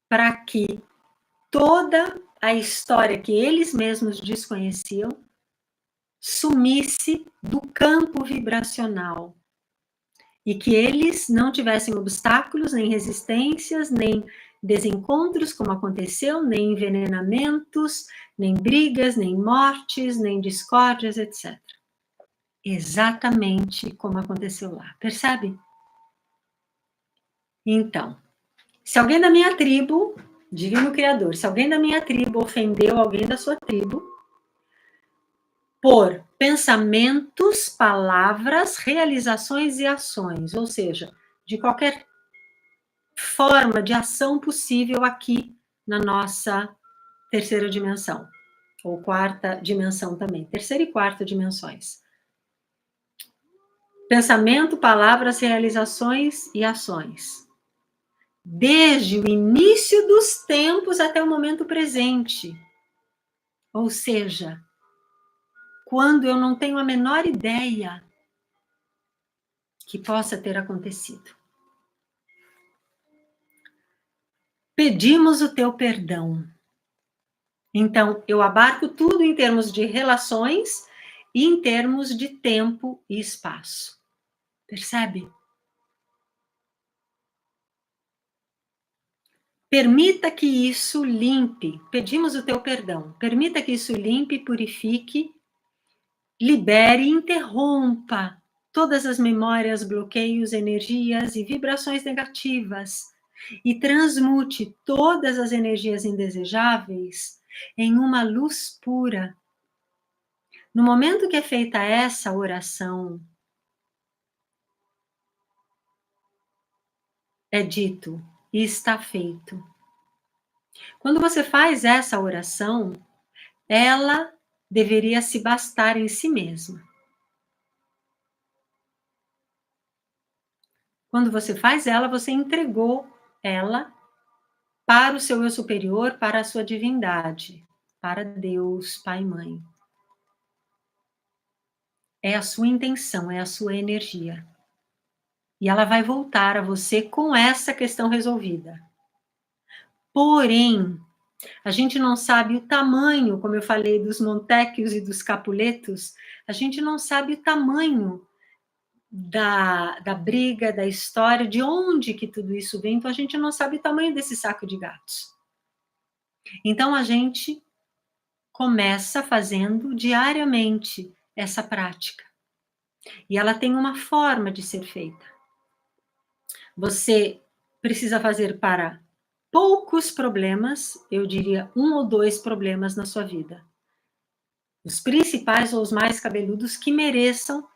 para que toda a história que eles mesmos desconheciam sumisse do campo vibracional e que eles não tivessem obstáculos, nem resistências, nem desencontros, como aconteceu, nem envenenamentos, nem brigas, nem mortes, nem discórdias, etc. Exatamente como aconteceu lá, percebe? Então, se alguém da minha tribo, Divino Criador, se alguém da minha tribo ofendeu alguém da sua tribo, por pensamentos, palavras, realizações e ações, ou seja, de qualquer forma de ação possível aqui na nossa terceira dimensão, ou quarta dimensão também, terceira e quarta dimensões. Pensamento, palavras, realizações e ações. Desde o início dos tempos até o momento presente. Ou seja, quando eu não tenho a menor ideia que possa ter acontecido. Pedimos o teu perdão. Então, eu abarco tudo em termos de relações e em termos de tempo e espaço. Percebe? Permita que isso limpe, pedimos o teu perdão, permita que isso limpe, purifique, libere e interrompa todas as memórias, bloqueios, energias e vibrações negativas e transmute todas as energias indesejáveis em uma luz pura. No momento que é feita essa oração, é dito e está feito. Quando você faz essa oração, ela deveria se bastar em si mesma. Quando você faz ela, você entregou ela para o seu eu superior, para a sua divindade, para Deus, Pai e Mãe. É a sua intenção, é a sua energia. E ela vai voltar a você com essa questão resolvida. Porém, a gente não sabe o tamanho, como eu falei, dos Montecchios e dos Capuletos, a gente não sabe o tamanho da briga, da história, de onde que tudo isso vem, então a gente não sabe o tamanho desse saco de gatos. Então a gente começa fazendo diariamente essa prática. E ela tem uma forma de ser feita. Você precisa fazer para poucos problemas, eu diria 1 ou 2 problemas na sua vida. Os principais ou os mais cabeludos que mereçam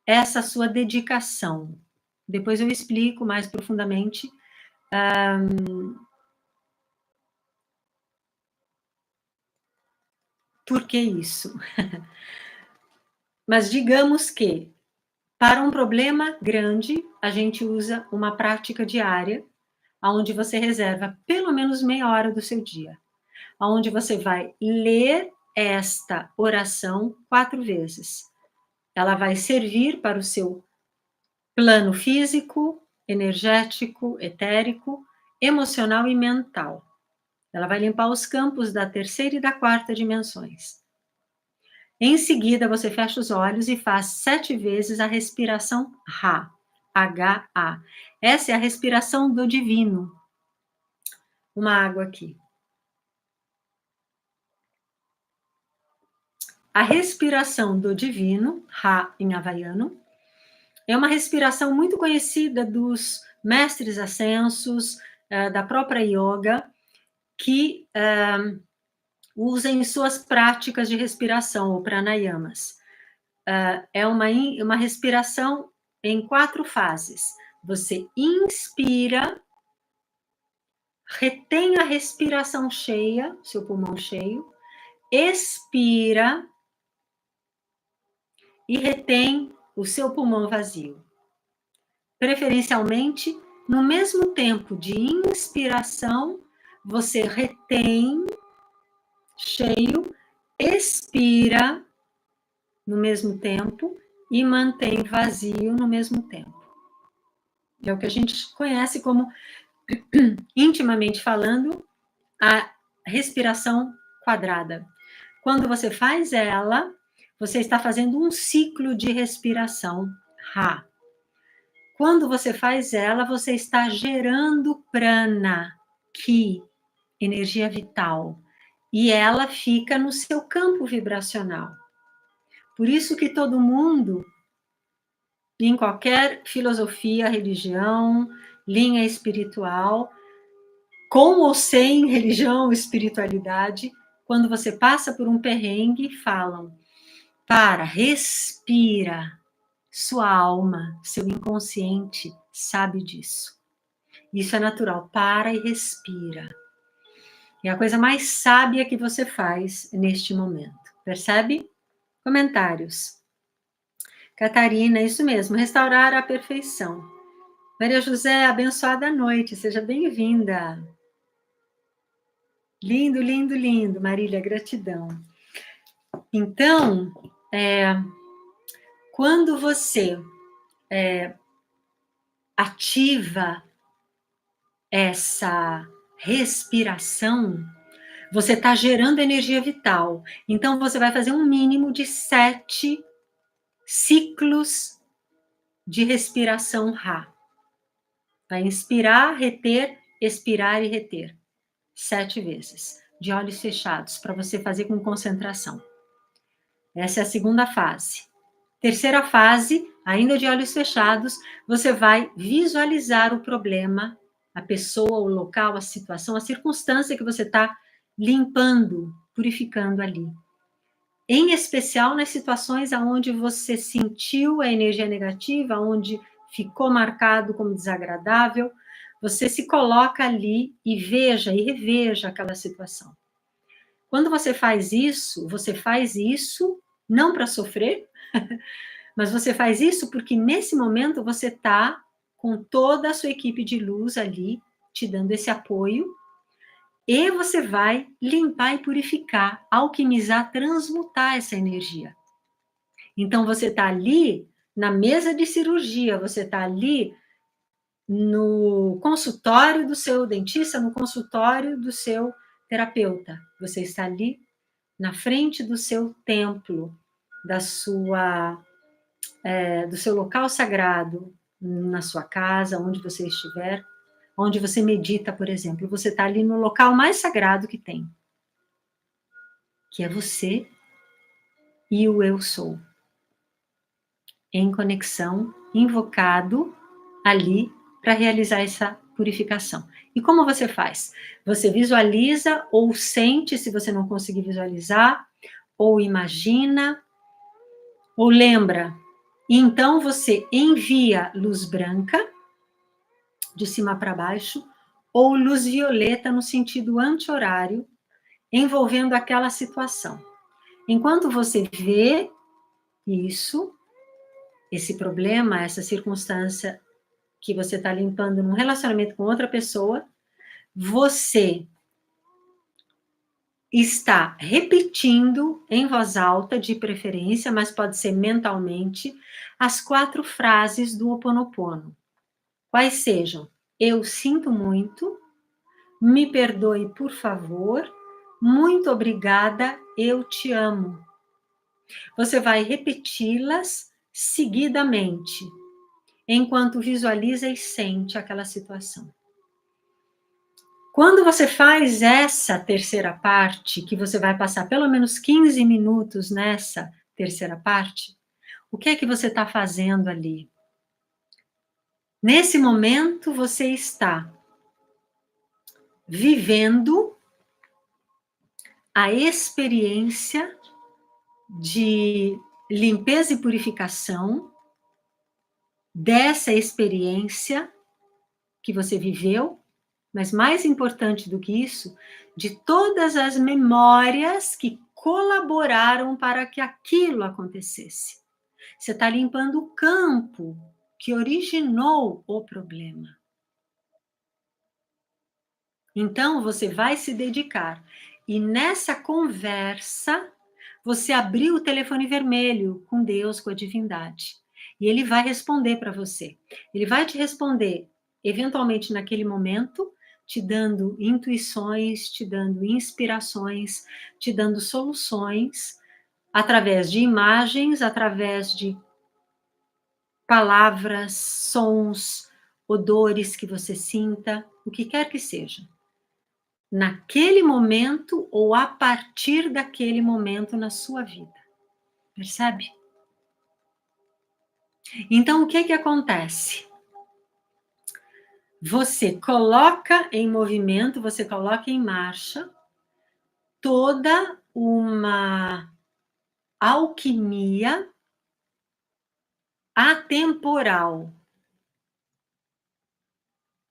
essa sua dedicação. Depois eu explico mais profundamente por que isso. Mas digamos que, para um problema grande, a gente usa uma prática diária, onde você reserva pelo menos meia hora do seu dia, onde você vai ler esta oração 4 vezes. Ela vai servir para o seu plano físico, energético, etérico, emocional e mental. Ela vai limpar os campos da terceira e da quarta dimensões. Em seguida, você fecha os olhos e faz 7 vezes a respiração Ra, H-A. Essa é a respiração do divino. Uma água aqui. A respiração do divino, Ra em havaiano, é uma respiração muito conhecida dos mestres ascensos, da própria yoga, que usa em suas práticas de respiração, ou pranayamas. É uma respiração em 4 fases. Você inspira, retém a respiração cheia, seu pulmão cheio, expira e retém o seu pulmão vazio. Preferencialmente, no mesmo tempo de inspiração, você retém cheio, expira no mesmo tempo e mantém vazio no mesmo tempo. É o que a gente conhece como, intimamente falando, a respiração quadrada. Quando você faz ela, você está fazendo um ciclo de respiração, Ra. Quando você faz ela, você está gerando prana, Ki, energia vital, e ela fica no seu campo vibracional. Por isso que todo mundo, em qualquer filosofia, religião, linha espiritual, com ou sem religião, espiritualidade, quando você passa por um perrengue, falam: respira. Sua alma, seu inconsciente sabe disso. Isso é natural. Para e respira. É a coisa mais sábia que você faz neste momento. Percebe? Comentários. Catarina, isso mesmo, restaurar a perfeição. Maria José, abençoada noite, seja bem-vinda. Lindo, lindo, lindo, Marília, gratidão. Então, quando você ativa essa respiração, você está gerando energia vital. Então, você vai fazer um mínimo de 7 ciclos de respiração Ra. Vai inspirar, reter, expirar e reter. 7 vezes, de olhos fechados, para você fazer com concentração. Essa é a segunda fase. Terceira fase, ainda de olhos fechados, você vai visualizar o problema, a pessoa, o local, a situação, a circunstância que você está limpando, purificando ali. Em especial nas situações onde você sentiu a energia negativa, onde ficou marcado como desagradável, você se coloca ali e veja e reveja aquela situação. Quando você faz isso não para sofrer, mas você faz isso porque nesse momento você está com toda a sua equipe de luz ali, te dando esse apoio, e você vai limpar e purificar, alquimizar, transmutar essa energia. Então, você está ali na mesa de cirurgia, você está ali no consultório do seu dentista, no consultório do seu terapeuta. Você está ali na frente do seu templo, do seu local sagrado, na sua casa, onde você estiver, onde você medita, por exemplo. Você está ali no local mais sagrado que tem, que é você e o Eu Sou, em conexão, invocado ali para realizar essa purificação. E como você faz? Você visualiza ou sente, se você não conseguir visualizar, ou imagina, ou lembra. E então você envia luz branca, de cima para baixo, ou luz violeta no sentido anti-horário, envolvendo aquela situação. Enquanto você vê isso, esse problema, essa circunstância que você está limpando num relacionamento com outra pessoa, você está repetindo em voz alta, de preferência, mas pode ser mentalmente, as 4 frases do Ho Oponopono. Quais sejam: eu sinto muito, me perdoe, por favor, muito obrigada, eu te amo. Você vai repeti-las seguidamente, enquanto visualiza e sente aquela situação. Quando você faz essa terceira parte, que você vai passar pelo menos 15 minutos nessa terceira parte, o que é que você está fazendo ali? Nesse momento, você está vivendo a experiência de limpeza e purificação dessa experiência que você viveu, mas mais importante do que isso, de todas as memórias que colaboraram para que aquilo acontecesse. Você está limpando o campo que originou o problema. Então, você vai se dedicar. E nessa conversa, você abriu o telefone vermelho com Deus, com a divindade. E ele vai responder para você. Ele vai te responder, eventualmente naquele momento, te dando intuições, te dando inspirações, te dando soluções, através de imagens, através de palavras, sons, odores que você sinta, o que quer que seja. Naquele momento ou a partir daquele momento na sua vida. Percebe? Então, o que que acontece? Você coloca em movimento, você coloca em marcha toda uma alquimia atemporal.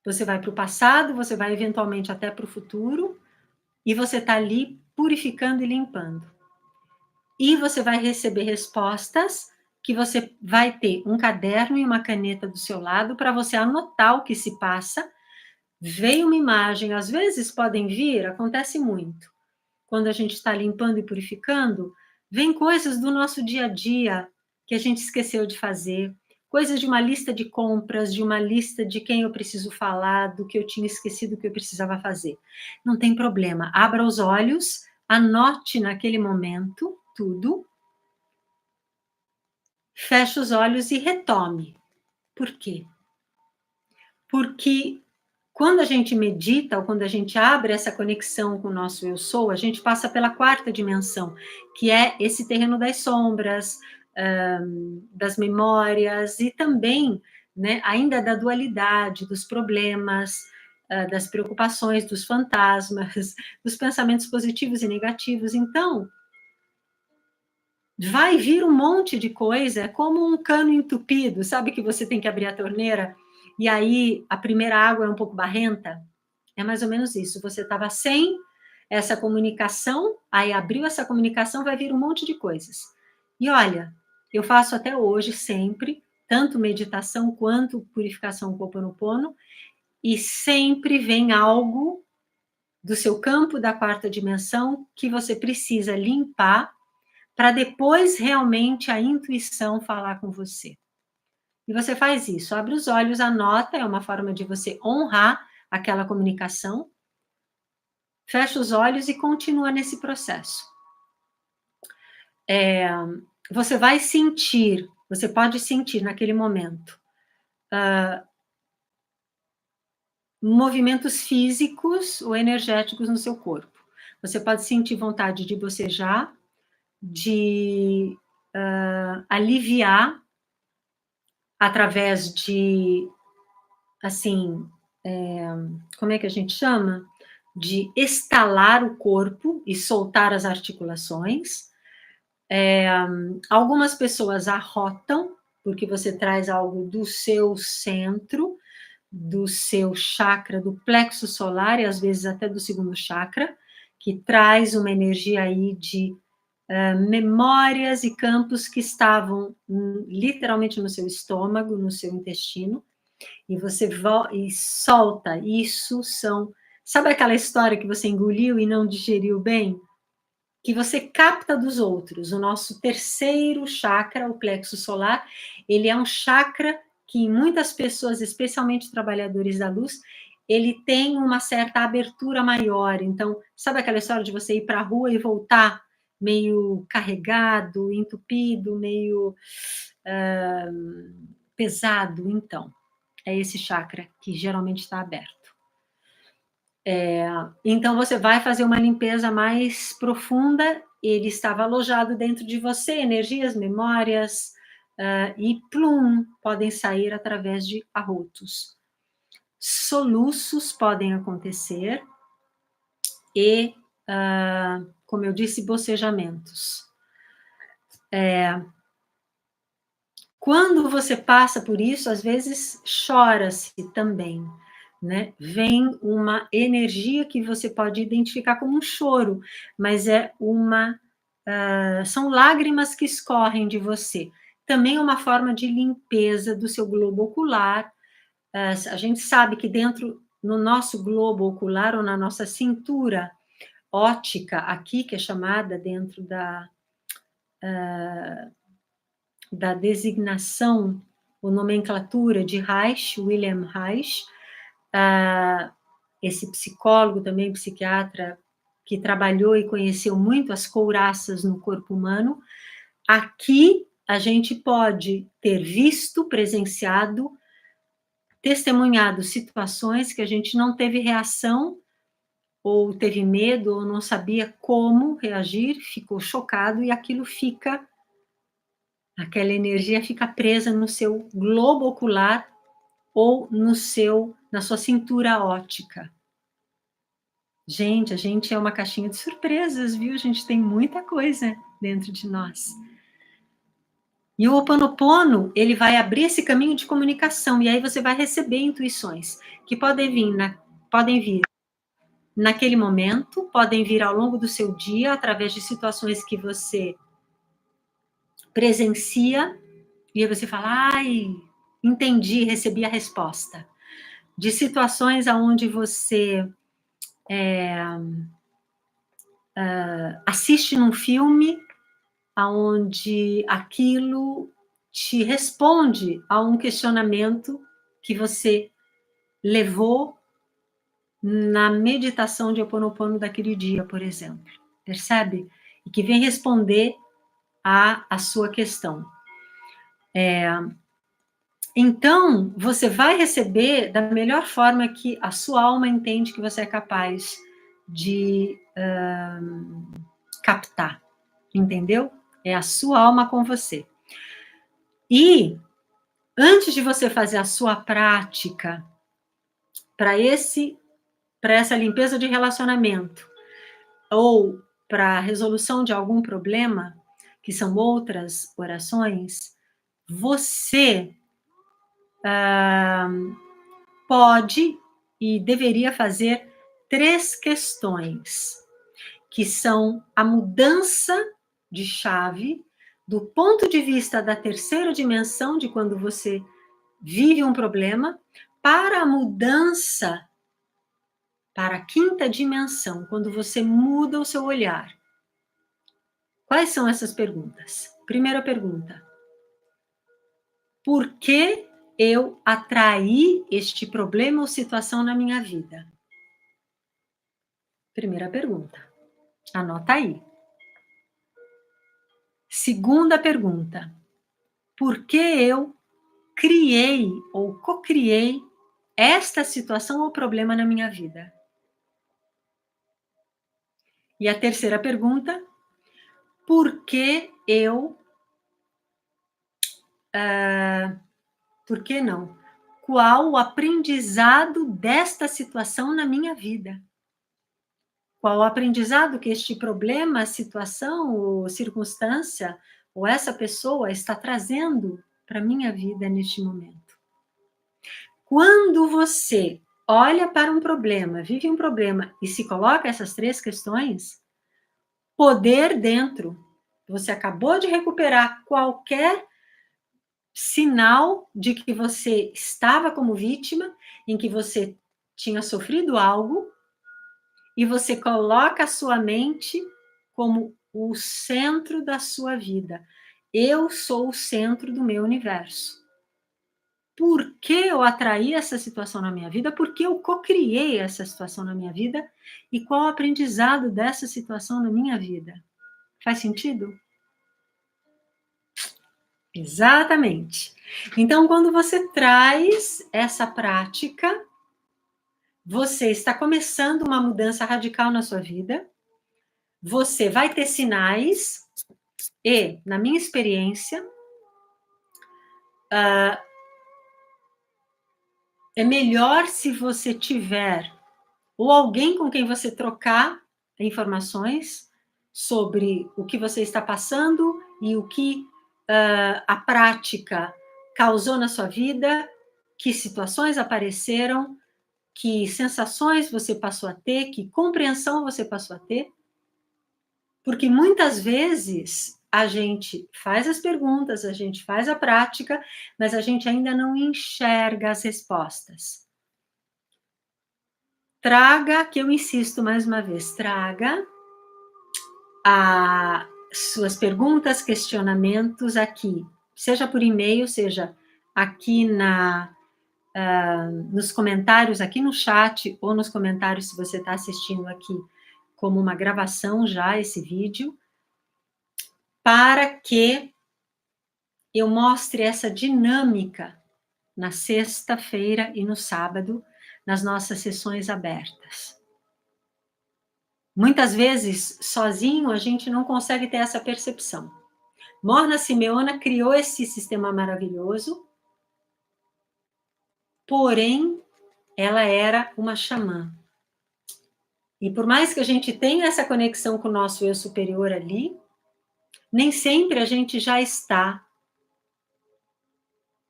Você vai para o passado, você vai eventualmente até para o futuro, e você está ali purificando e limpando. E você vai receber respostas que você vai ter um caderno e uma caneta do seu lado para você anotar o que se passa. Veio uma imagem, às vezes podem vir, acontece muito. Quando a gente está limpando e purificando, vem coisas do nosso dia a dia que a gente esqueceu de fazer, coisas de uma lista de compras, de uma lista de quem eu preciso falar, do que eu tinha esquecido que eu precisava fazer. Não tem problema, abra os olhos, anote naquele momento tudo, feche os olhos e retome. Por quê? Porque quando a gente medita, ou quando a gente abre essa conexão com o nosso eu sou, a gente passa pela 4ª dimensão, que é esse terreno das sombras, das memórias e também, né, ainda da dualidade, dos problemas, das preocupações, dos fantasmas, dos pensamentos positivos e negativos. Então, vai vir um monte de coisa, é como um cano entupido, sabe que você tem que abrir a torneira e aí a primeira água é um pouco barrenta? É mais ou menos isso, você estava sem essa comunicação, aí abriu essa comunicação, vai vir um monte de coisas. E olha, eu faço até hoje sempre, tanto meditação quanto purificação com o Ho Oponopono, e sempre vem algo do seu campo da 4ª dimensão que você precisa limpar para depois realmente a intuição falar com você. E você faz isso, abre os olhos, anota, é uma forma de você honrar aquela comunicação, fecha os olhos e continua nesse processo. Você vai sentir, você pode sentir naquele momento, movimentos físicos ou energéticos no seu corpo. Você pode sentir vontade de bocejar, de aliviar através de, assim, como é que a gente chama? De estalar o corpo e soltar as articulações. Algumas pessoas arrotam, porque você traz algo do seu centro, do seu chakra, do plexo solar e às vezes até do segundo chakra, que traz uma energia aí de memórias e campos que estavam literalmente no seu estômago, no seu intestino, e você e solta. Isso são. Sabe aquela história que você engoliu e não digeriu bem? Que você capta dos outros. O nosso terceiro chakra, o plexo solar, ele é um chakra que em muitas pessoas, especialmente trabalhadores da luz, ele tem uma certa abertura maior. Então, sabe aquela história de você ir para a rua e voltar meio carregado, entupido, meio pesado? Então, é esse chakra que geralmente está aberto. Então, você vai fazer uma limpeza mais profunda, ele estava alojado dentro de você, energias, memórias, e plum, podem sair através de arrotos. Soluços podem acontecer e, como eu disse, bocejamentos. Quando você passa por isso, às vezes chora-se também, né? Vem uma energia que você pode identificar como um choro, mas são lágrimas que escorrem de você. Também é uma forma de limpeza do seu globo ocular. A gente sabe que dentro, no nosso globo ocular, ou na nossa cintura óptica aqui, que é chamada dentro da designação ou nomenclatura de Reich, William Reich, esse psicólogo também, psiquiatra, que trabalhou e conheceu muito as couraças no corpo humano. Aqui a gente pode ter visto, presenciado, testemunhado situações que a gente não teve reação, ou teve medo, ou não sabia como reagir, ficou chocado, e aquela energia fica presa no seu globo ocular ou na sua cintura óptica. Gente, a gente é uma caixinha de surpresas, viu? A gente tem muita coisa dentro de nós. E o Ho Oponopono, ele vai abrir esse caminho de comunicação, e aí você vai receber intuições que podem vir naquele momento, podem vir ao longo do seu dia, através de situações que você presencia, e aí você fala, ai, entendi, recebi a resposta. De situações onde você assiste num filme, onde aquilo te responde a um questionamento que você levou na meditação de Ho Oponopono daquele dia, por exemplo. Percebe? E que vem responder a sua questão. Então, você vai receber da melhor forma que a sua alma entende que você é capaz de captar. Entendeu? É a sua alma com você. E, antes de você fazer a sua prática para essa limpeza de relacionamento, ou para a resolução de algum problema, que são outras orações, você pode e deveria fazer 3 questões, que são a mudança de chave do ponto de vista da terceira dimensão, de quando você vive um problema, para a mudança para a quinta dimensão, quando você muda o seu olhar. Quais são essas perguntas? Primeira pergunta: por que eu atraí este problema ou situação na minha vida? Primeira pergunta. Anota aí. Segunda pergunta: por que eu criei ou co-criei esta situação ou problema na minha vida? E a terceira pergunta: por que eu... por que não? Qual o aprendizado desta situação na minha vida? Qual o aprendizado que este problema, situação ou circunstância, ou essa pessoa está trazendo para a minha vida neste momento? Quando você olha para um problema, vive um problema e se coloca essas 3 questões, poder dentro. Você acabou de recuperar qualquer sinal de que você estava como vítima, em que você tinha sofrido algo, e você coloca a sua mente como o centro da sua vida. Eu sou o centro do meu universo. Por que eu atraí essa situação na minha vida? Por que eu cocriei essa situação na minha vida? E qual o aprendizado dessa situação na minha vida? Faz sentido? Exatamente. Então, quando você traz essa prática, você está começando uma mudança radical na sua vida, você vai ter sinais, e, na minha experiência, é melhor se você tiver, ou alguém com quem você trocar informações sobre o que você está passando e o que a prática causou na sua vida, que situações apareceram, que sensações você passou a ter, que compreensão você passou a ter, porque muitas vezes a gente faz as perguntas, a gente faz a prática, mas a gente ainda não enxerga as respostas. Traga, que eu insisto mais uma vez, traga as suas perguntas, questionamentos aqui, seja por e-mail, seja aqui nos comentários, aqui no chat, ou nos comentários se você está assistindo aqui como uma gravação já, esse vídeo, para que eu mostre essa dinâmica na sexta-feira e no sábado, nas nossas sessões abertas. Muitas vezes, sozinho, a gente não consegue ter essa percepção. Morna Simeona criou esse sistema maravilhoso, porém, ela era uma xamã. E por mais que a gente tenha essa conexão com o nosso eu superior ali, nem sempre a gente já está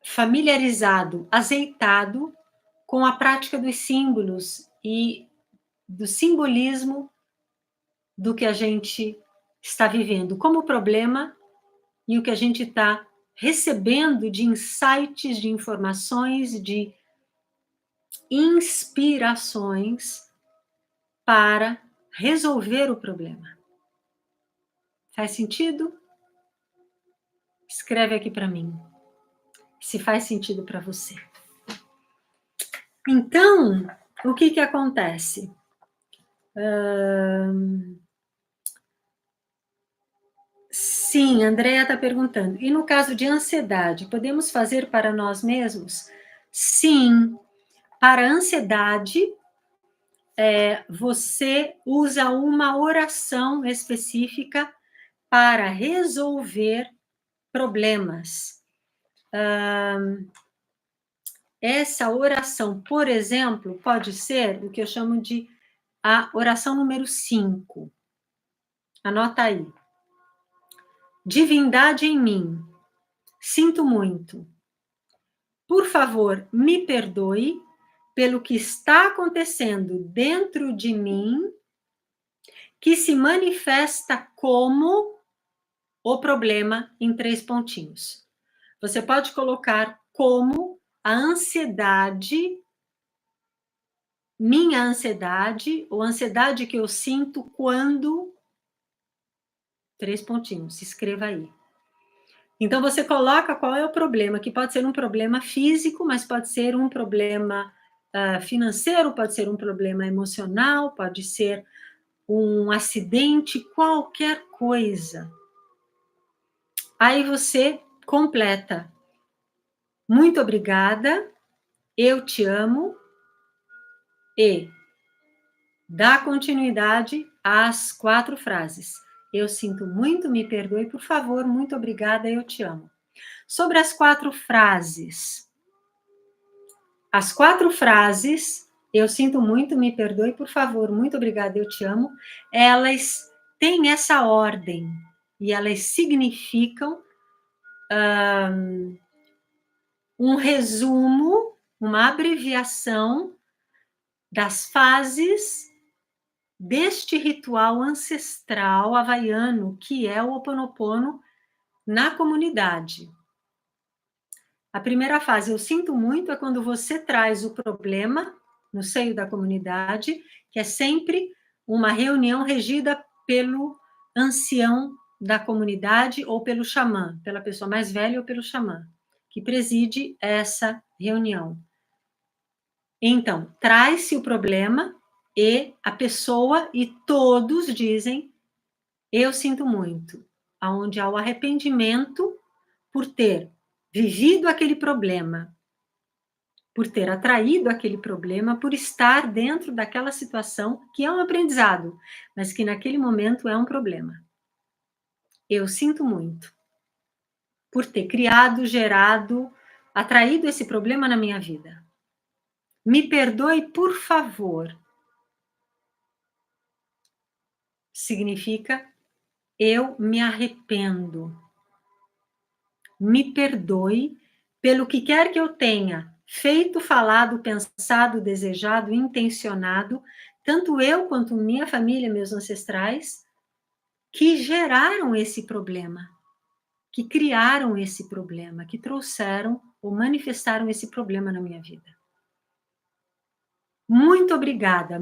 familiarizado, azeitado com a prática dos símbolos e do simbolismo do que a gente está vivendo como problema e o que a gente está recebendo de insights, de informações, de inspirações para resolver o problema. Faz sentido? Escreve aqui para mim, se faz sentido para você. Então, o que acontece? Sim, a Andrea está perguntando. E no caso de ansiedade, podemos fazer para nós mesmos? Sim. Para a ansiedade, você usa uma oração específica para resolver problemas. Essa oração, por exemplo, pode ser o que eu chamo de a oração número 5. Anota aí. Divindade em mim, sinto muito. Por favor, me perdoe pelo que está acontecendo dentro de mim, que se manifesta como o problema em 3 pontinhos. Você pode colocar como a ansiedade, minha ansiedade, ou ansiedade que eu sinto quando... 3 pontinhos, escreva aí. Então, você coloca qual é o problema, que pode ser um problema físico, mas pode ser um problema financeiro, pode ser um problema emocional, pode ser um acidente, qualquer coisa. Aí você completa. Muito obrigada, eu te amo, e dá continuidade às 4 frases. Eu sinto muito, me perdoe, por favor, muito obrigada, eu te amo. Sobre as 4 frases. As 4 frases eu sinto muito, me perdoe, por favor, muito obrigada, eu te amo, elas têm essa ordem, e elas significam um resumo, uma abreviação das fases deste ritual ancestral havaiano, que é o Ho Oponopono na comunidade. A primeira fase, eu sinto muito, é quando você traz o problema no seio da comunidade, que é sempre uma reunião regida pelo ancião da comunidade ou pelo xamã, pela pessoa mais velha ou pelo xamã, que preside essa reunião. Então, traz-se o problema e a pessoa e todos dizem, eu sinto muito, aonde há o arrependimento por ter vivido aquele problema, por ter atraído aquele problema, por estar dentro daquela situação que é um aprendizado, mas que naquele momento é um problema. Eu sinto muito por ter criado, gerado, atraído esse problema na minha vida. Me perdoe, por favor. Significa eu me arrependo. Me perdoe pelo que quer que eu tenha feito, falado, pensado, desejado, intencionado, tanto eu quanto minha família, meus ancestrais, que geraram esse problema, que criaram esse problema, que trouxeram ou manifestaram esse problema na minha vida. Muito obrigada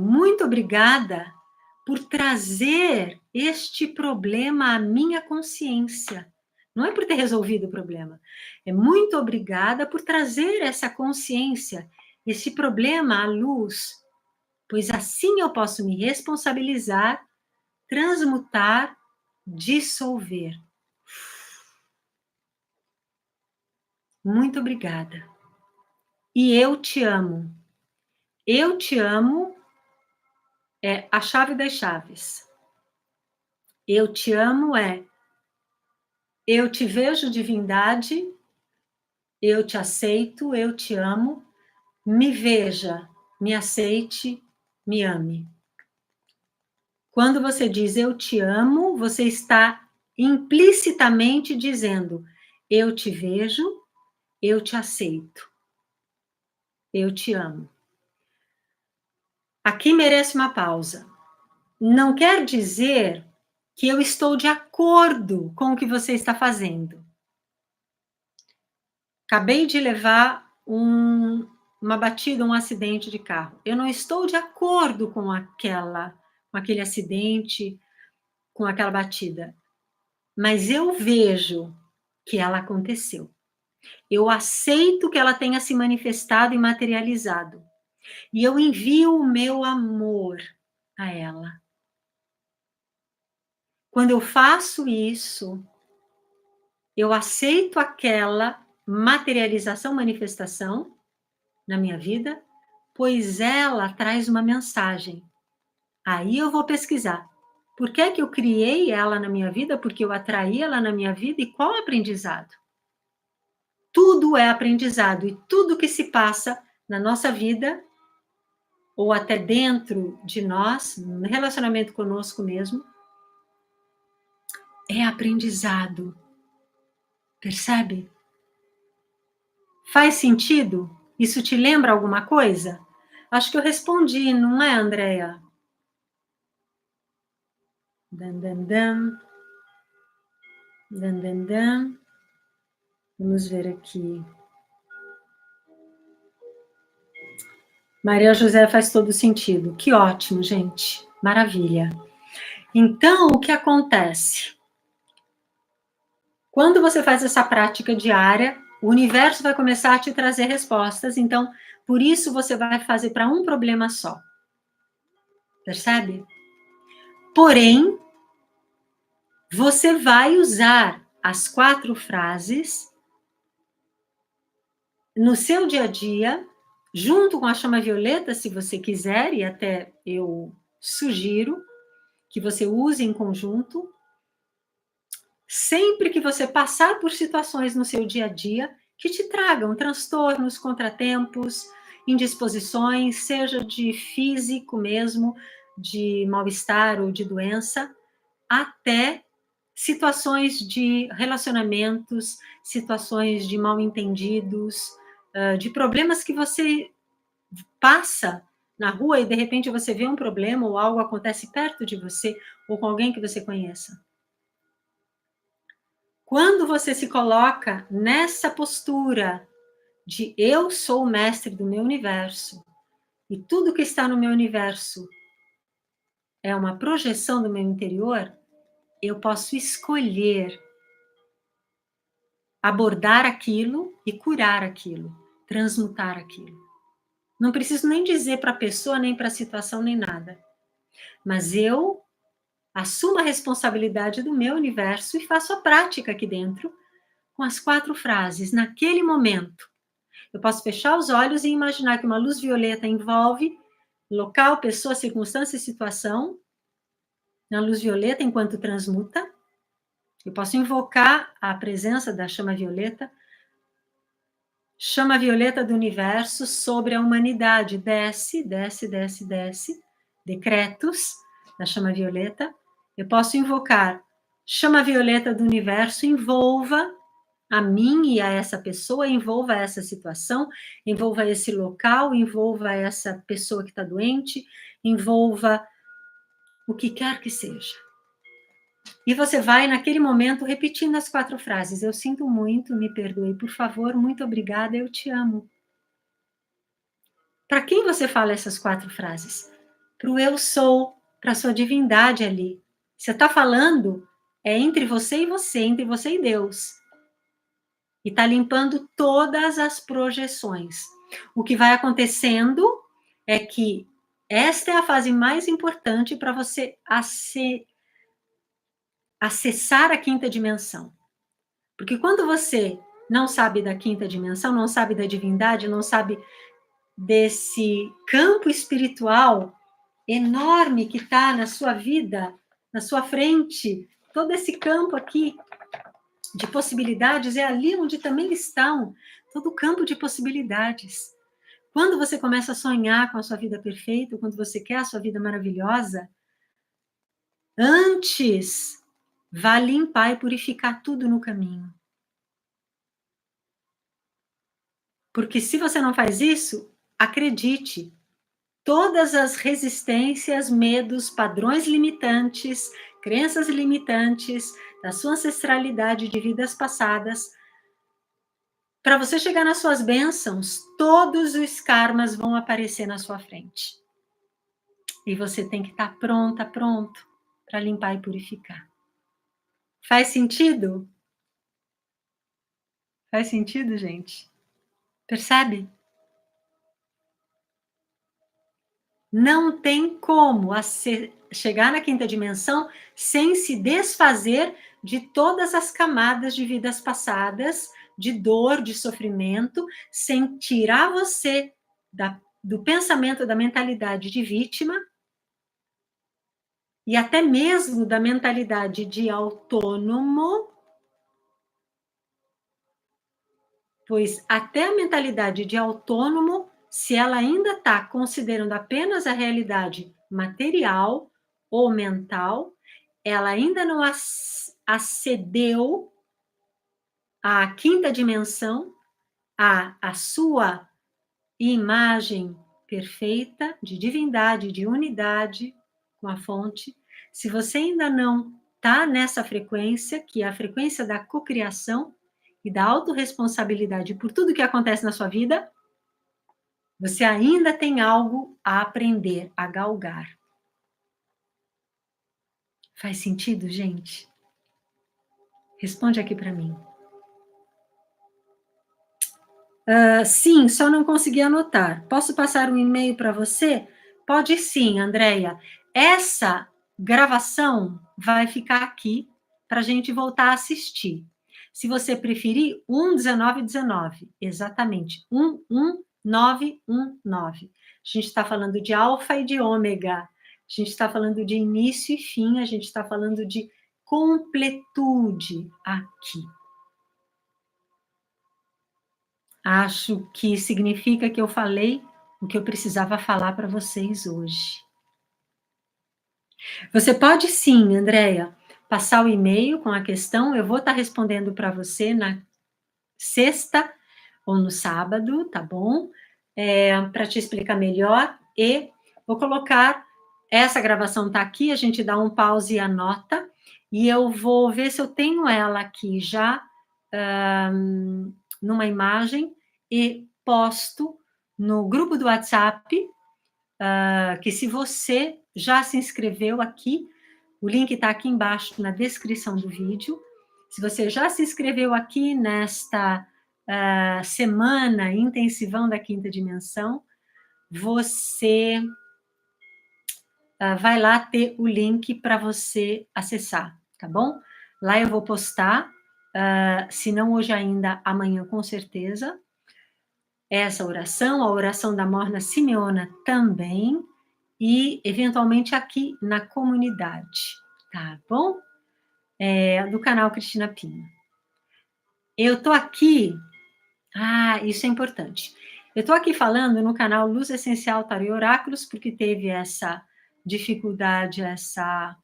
por trazer este problema à minha consciência. Não é por ter resolvido o problema. É muito obrigada por trazer essa consciência, esse problema à luz, pois assim eu posso me responsabilizar, transmutar, dissolver. Muito obrigada. E eu te amo. Eu te amo é a chave das chaves. Eu te amo é eu te vejo, divindade, eu te aceito, eu te amo, me veja, me aceite, me ame. Quando você diz eu te amo, você está implicitamente dizendo eu te vejo, eu te aceito, eu te amo. Aqui merece uma pausa. Não quer dizer que eu estou de acordo com o que você está fazendo. Acabei de levar uma batida, um acidente de carro. Eu não estou de acordo com aquele acidente, com aquela batida. Mas eu vejo que ela aconteceu. Eu aceito que ela tenha se manifestado e materializado. E eu envio o meu amor a ela. Quando eu faço isso, eu aceito aquela materialização, manifestação na minha vida, pois ela traz uma mensagem. Aí eu vou pesquisar. Por que que eu criei ela na minha vida? Porque eu atraí ela na minha vida? E qual aprendizado? Tudo é aprendizado e tudo que se passa na nossa vida, ou até dentro de nós, no relacionamento conosco mesmo, é aprendizado. Percebe? Faz sentido? Isso te lembra alguma coisa? Acho que eu respondi, não é, Andréia? Dan, dan, dan. Dan, dan, dan. Vamos ver aqui. Maria José, faz todo sentido. Que ótimo, gente. Maravilha. Então, o que acontece? Quando você faz essa prática diária, o universo vai começar a te trazer respostas. Então, por isso você vai fazer para um problema só. Percebe? Porém, você vai usar as 4 frases no seu dia a dia, junto com a chama violeta, se você quiser, e até eu sugiro que você use em conjunto, sempre que você passar por situações no seu dia a dia que te tragam transtornos, contratempos, indisposições, seja de físico mesmo, de mal-estar ou de doença, até situações de relacionamentos, situações de mal-entendidos, de problemas que você passa na rua e de repente você vê um problema ou algo acontece perto de você ou com alguém que você conheça. Quando você se coloca nessa postura de eu sou o mestre do meu universo e tudo que está no meu universo é uma projeção do meu interior, eu posso escolher abordar aquilo e curar aquilo, transmutar aquilo. Não preciso nem dizer para a pessoa, nem para a situação, nem nada. Mas eu assumo a responsabilidade do meu universo e faço a prática aqui dentro com as 4 frases, naquele momento. Eu posso fechar os olhos e imaginar que uma luz violeta envolve local, pessoa, circunstância e situação, na luz violeta enquanto transmuta. Eu posso invocar a presença da chama violeta do universo sobre a humanidade. Desce, desce, desce, desce. Decretos da chama violeta. Eu posso invocar chama violeta do universo, envolva a mim e a essa pessoa, envolva essa situação, envolva esse local, envolva essa pessoa que está doente, envolva o que quer que seja. E você vai, naquele momento, repetindo as 4 frases. Eu sinto muito, me perdoe, por favor, muito obrigada, eu te amo. Para quem você fala essas 4 frases? Para o eu sou, para a sua divindade ali. Você está falando, é entre você e Deus. E está limpando todas as projeções. O que vai acontecendo é que esta é a fase mais importante para você acessar a 5ª dimensão. Porque quando você não sabe da 5ª dimensão, não sabe da divindade, não sabe desse campo espiritual enorme que está na sua vida, na sua frente, todo esse campo aqui de possibilidades, é ali onde também estão todo o campo de possibilidades. Quando você começa a sonhar com a sua vida perfeita, quando você quer a sua vida maravilhosa, antes vá limpar e purificar tudo no caminho. Porque se você não faz isso, acredite, todas as resistências, medos, padrões limitantes, crenças limitantes da sua ancestralidade de vidas passadas, para você chegar nas suas bênçãos, todos os karmas vão aparecer na sua frente. E você tem que estar pronto para limpar e purificar. Faz sentido? Faz sentido, gente? Percebe? Não tem como chegar na 5ª dimensão sem se desfazer de todas as camadas de vidas passadas, de dor, de sofrimento, sem tirar você do pensamento, da mentalidade de vítima e até mesmo da mentalidade de autônomo, pois até a mentalidade de autônomo, se ela ainda está considerando apenas a realidade material ou mental, ela ainda não acedeu à 5ª dimensão, à sua imagem perfeita de divindade, de unidade com a fonte. Se você ainda não está nessa frequência, que é a frequência da cocriação e da autorresponsabilidade por tudo que acontece na sua vida, você ainda tem algo a aprender, a galgar. Faz sentido, gente? Responde aqui para mim. Sim, só não consegui anotar. Posso passar um e-mail para você? Pode sim, Andréia. Essa gravação vai ficar aqui para a gente voltar a assistir. Se você preferir, 11919, exatamente, 11919. A gente está falando de alfa e de ômega, a gente está falando de início e fim, a gente está falando de completude aqui. Acho que significa que eu falei o que eu precisava falar para vocês hoje. Você pode sim, Andréia, passar o e-mail com a questão, eu vou estar respondendo para você na sexta ou no sábado, tá bom? Para te explicar melhor, e vou colocar, essa gravação tá aqui, a gente dá um pause e anota, e eu vou ver se eu tenho ela aqui já, numa imagem, e posto no grupo do WhatsApp, que se você já se inscreveu aqui, o link está aqui embaixo na descrição do vídeo. Se você já se inscreveu aqui nesta semana intensivão da quinta dimensão, você vai lá ter o link para você acessar, tá bom? Lá eu vou postar, se não hoje ainda, amanhã com certeza, essa oração, a oração da Morna Simeona também, e eventualmente aqui na comunidade, tá bom? Do canal Cristina Pinho. Eu tô aqui, isso é importante. Eu tô aqui falando no canal Luz Essencial Tarô e Oráculos, porque teve essa dificuldade, essa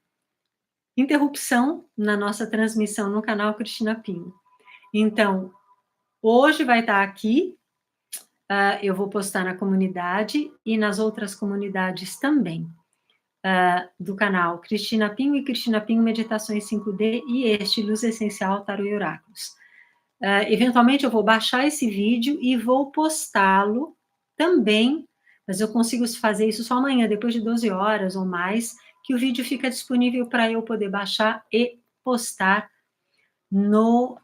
interrupção na nossa transmissão no canal Cristina Pinho. Então, hoje vai estar aqui, eu vou postar na comunidade e nas outras comunidades também, do canal Cristina Pinho e Cristina Pinho Meditações 5D e este Luz Essencial Tarô e Oráculos. Eventualmente eu vou baixar esse vídeo e vou postá-lo também, mas eu consigo fazer isso só amanhã, depois de 12 horas ou mais, que o vídeo fica disponível para eu poder baixar e postar no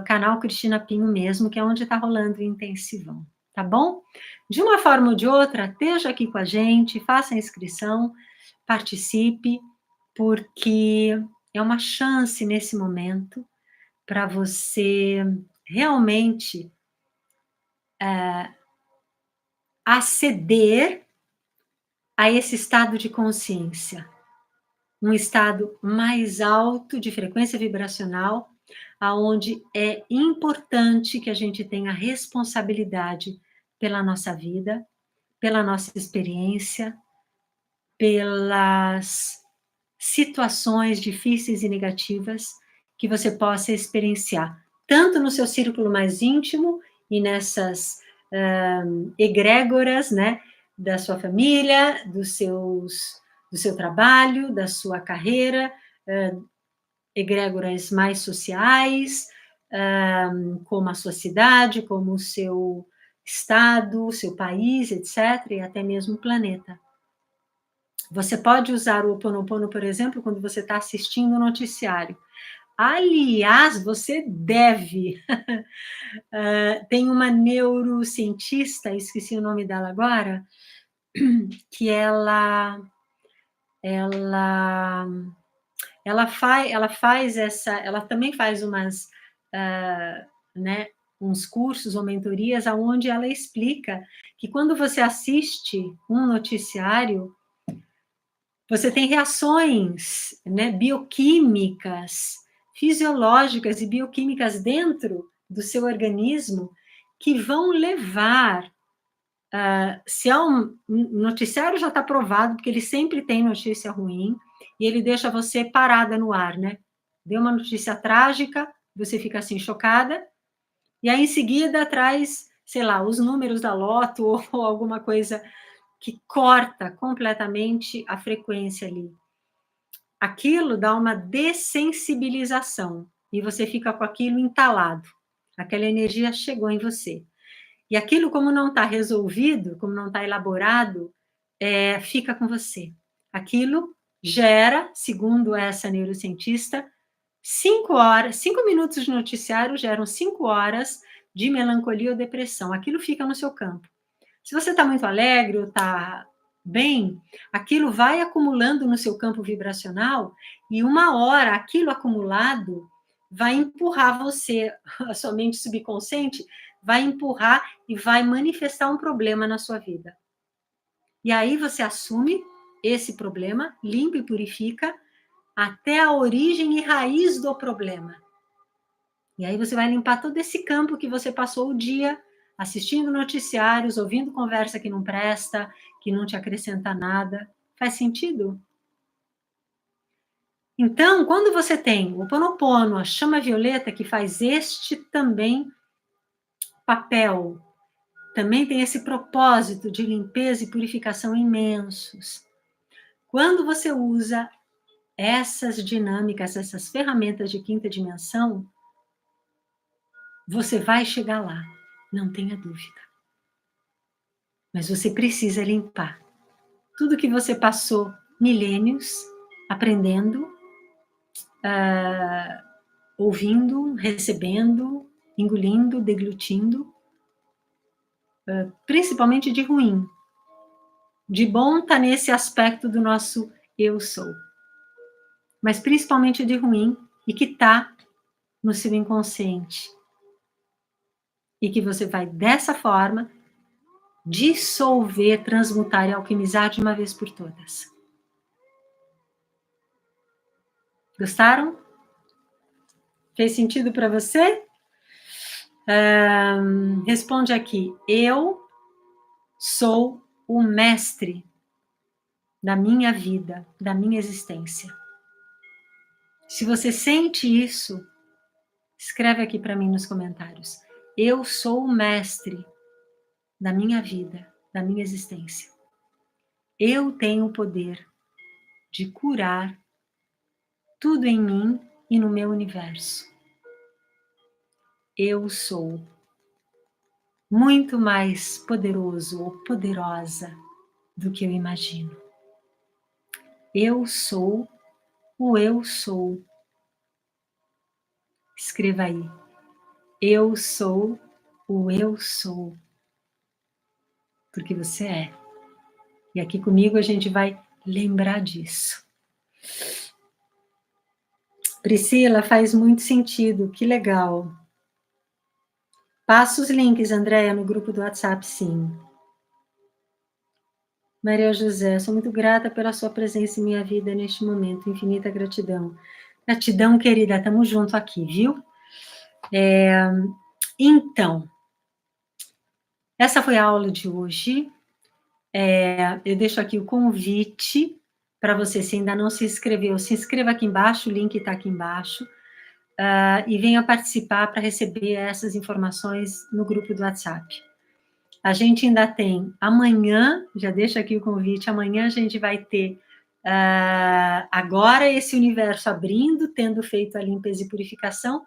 canal Cristina Pinho mesmo, que é onde está rolando o intensivão, tá bom? De uma forma ou de outra, esteja aqui com a gente, faça a inscrição, participe, porque é uma chance nesse momento para você realmente aceder a esse estado de consciência, um estado mais alto de frequência vibracional, aonde é importante que a gente tenha responsabilidade pela nossa vida, pela nossa experiência, pelas situações difíceis e negativas que você possa experienciar, tanto no seu círculo mais íntimo e nessas egrégoras, né, da sua família, do seu trabalho, da sua carreira, egrégoras mais sociais, como a sua cidade, como o seu estado, o seu país, etc., e até mesmo o planeta. Você pode usar o Ho Oponopono, por exemplo, quando você está assistindo o noticiário. Aliás, você deve. Tem uma neurocientista, esqueci o nome dela agora, que ela também faz umas, né, uns cursos ou mentorias onde ela explica que quando você assiste um noticiário, você tem reações, né, bioquímicas, fisiológicas e bioquímicas dentro do seu organismo que vão levar, se há um noticiário já está provado, porque ele sempre tem notícia ruim, e ele deixa você parada no ar, né? Deu uma notícia trágica, você fica assim, chocada, e aí em seguida traz, sei lá, os números da loto ou alguma coisa que corta completamente a frequência ali. Aquilo dá uma dessensibilização, e você fica com aquilo entalado. Aquela energia chegou em você. E aquilo, como não está resolvido, como não está elaborado, fica com você. Aquilo gera, segundo essa neurocientista, 5 minutos de noticiário geram 5 horas de melancolia ou depressão. Aquilo fica no seu campo. Se você está muito alegre ou está bem, aquilo vai acumulando no seu campo vibracional e uma hora aquilo acumulado vai empurrar você, a sua mente subconsciente vai empurrar e vai manifestar um problema na sua vida. E aí você assume esse problema, limpa e purifica até a origem e raiz do problema. E aí você vai limpar todo esse campo que você passou o dia assistindo noticiários, ouvindo conversa que não presta, que não te acrescenta nada. Faz sentido? Então, quando você tem o Ho'oponopono, a chama violeta, que faz este também papel, também tem esse propósito de limpeza e purificação imensos. Quando você usa essas dinâmicas, essas ferramentas de quinta dimensão, você vai chegar lá, não tenha dúvida. Mas você precisa limpar tudo que você passou milênios aprendendo, ouvindo, recebendo, engolindo, deglutindo, principalmente de ruim. De bom está nesse aspecto do nosso eu sou, mas principalmente de ruim e que está no seu inconsciente. E que você vai, dessa forma, dissolver, transmutar e alquimizar de uma vez por todas. Gostaram? Fez sentido para você? Responde aqui. Eu sou o mestre da minha vida, da minha existência. Se você sente isso, escreve aqui para mim nos comentários. Eu sou o mestre da minha vida, da minha existência. Eu tenho o poder de curar tudo em mim e no meu universo. Eu sou muito mais poderoso ou poderosa do que eu imagino. Eu sou o eu sou. Escreva aí. Eu sou o eu sou. Porque você é. E aqui comigo a gente vai lembrar disso. Priscila, faz muito sentido. Que legal. Passa os links, Andréia, no grupo do WhatsApp, sim. Maria José, sou muito grata pela sua presença em minha vida neste momento. Infinita gratidão. Gratidão, querida. Estamos juntos aqui, viu? Então, essa foi a aula de hoje. Eu deixo aqui o convite para você, se ainda não se inscreveu, se inscreva aqui embaixo, o link está aqui embaixo, e venha participar para receber essas informações no grupo do WhatsApp. A gente ainda tem amanhã, já deixo aqui o convite, amanhã a gente vai ter agora esse universo abrindo, tendo feito a limpeza e purificação,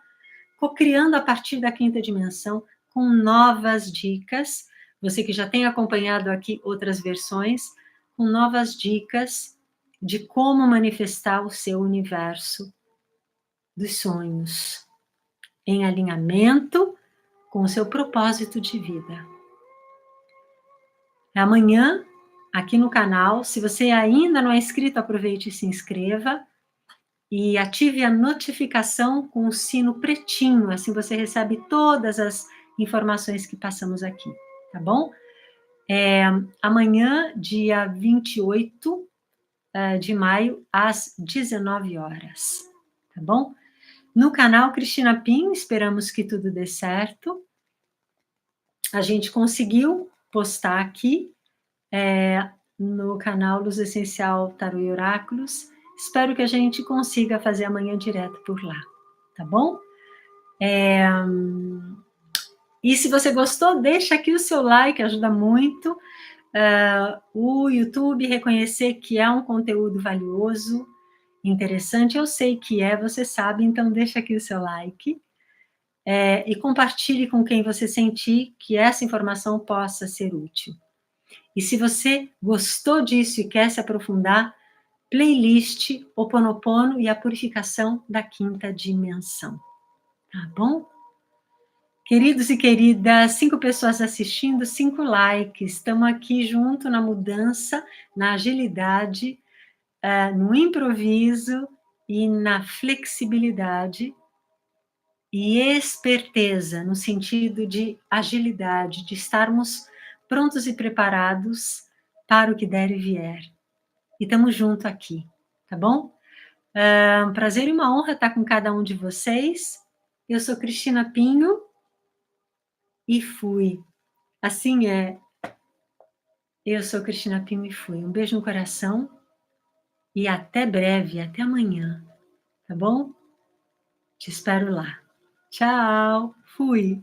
co-criando a partir da quinta dimensão, com novas dicas, você que já tem acompanhado aqui outras versões, com novas dicas de como manifestar o seu universo dos sonhos, em alinhamento com o seu propósito de vida. Amanhã, aqui no canal, se você ainda não é inscrito, aproveite e se inscreva, e ative a notificação com o sino pretinho, assim você recebe todas as informações que passamos aqui, tá bom? Amanhã, dia 28 de maio, às 19 horas, tá bom? No canal Cristina Pinho, esperamos que tudo dê certo. A gente conseguiu postar aqui no canal Luz Essencial Tarô e Oráculos. Espero que a gente consiga fazer amanhã direto por lá, tá bom? E se você gostou, deixa aqui o seu like, ajuda muito. O YouTube reconhecer que é um conteúdo valioso, interessante, eu sei que é, você sabe, então deixa aqui o seu like. E compartilhe com quem você sentir que essa informação possa ser útil. E se você gostou disso e quer se aprofundar, playlist Ho'oponopono e a purificação da quinta dimensão. Tá bom? Queridos e queridas, 5 pessoas assistindo, 5 likes. Estamos aqui junto na mudança, na agilidade, no improviso e na flexibilidade e esperteza, no sentido de agilidade, de estarmos prontos e preparados para o que der e vier. E estamos juntos aqui, tá bom? Um prazer e uma honra estar com cada um de vocês. Eu sou Cristina Pinho e fui. Assim é. Eu sou Cristina Pimo e fui. Um beijo no coração e até breve, até amanhã, tá bom? Te espero lá. Tchau, fui.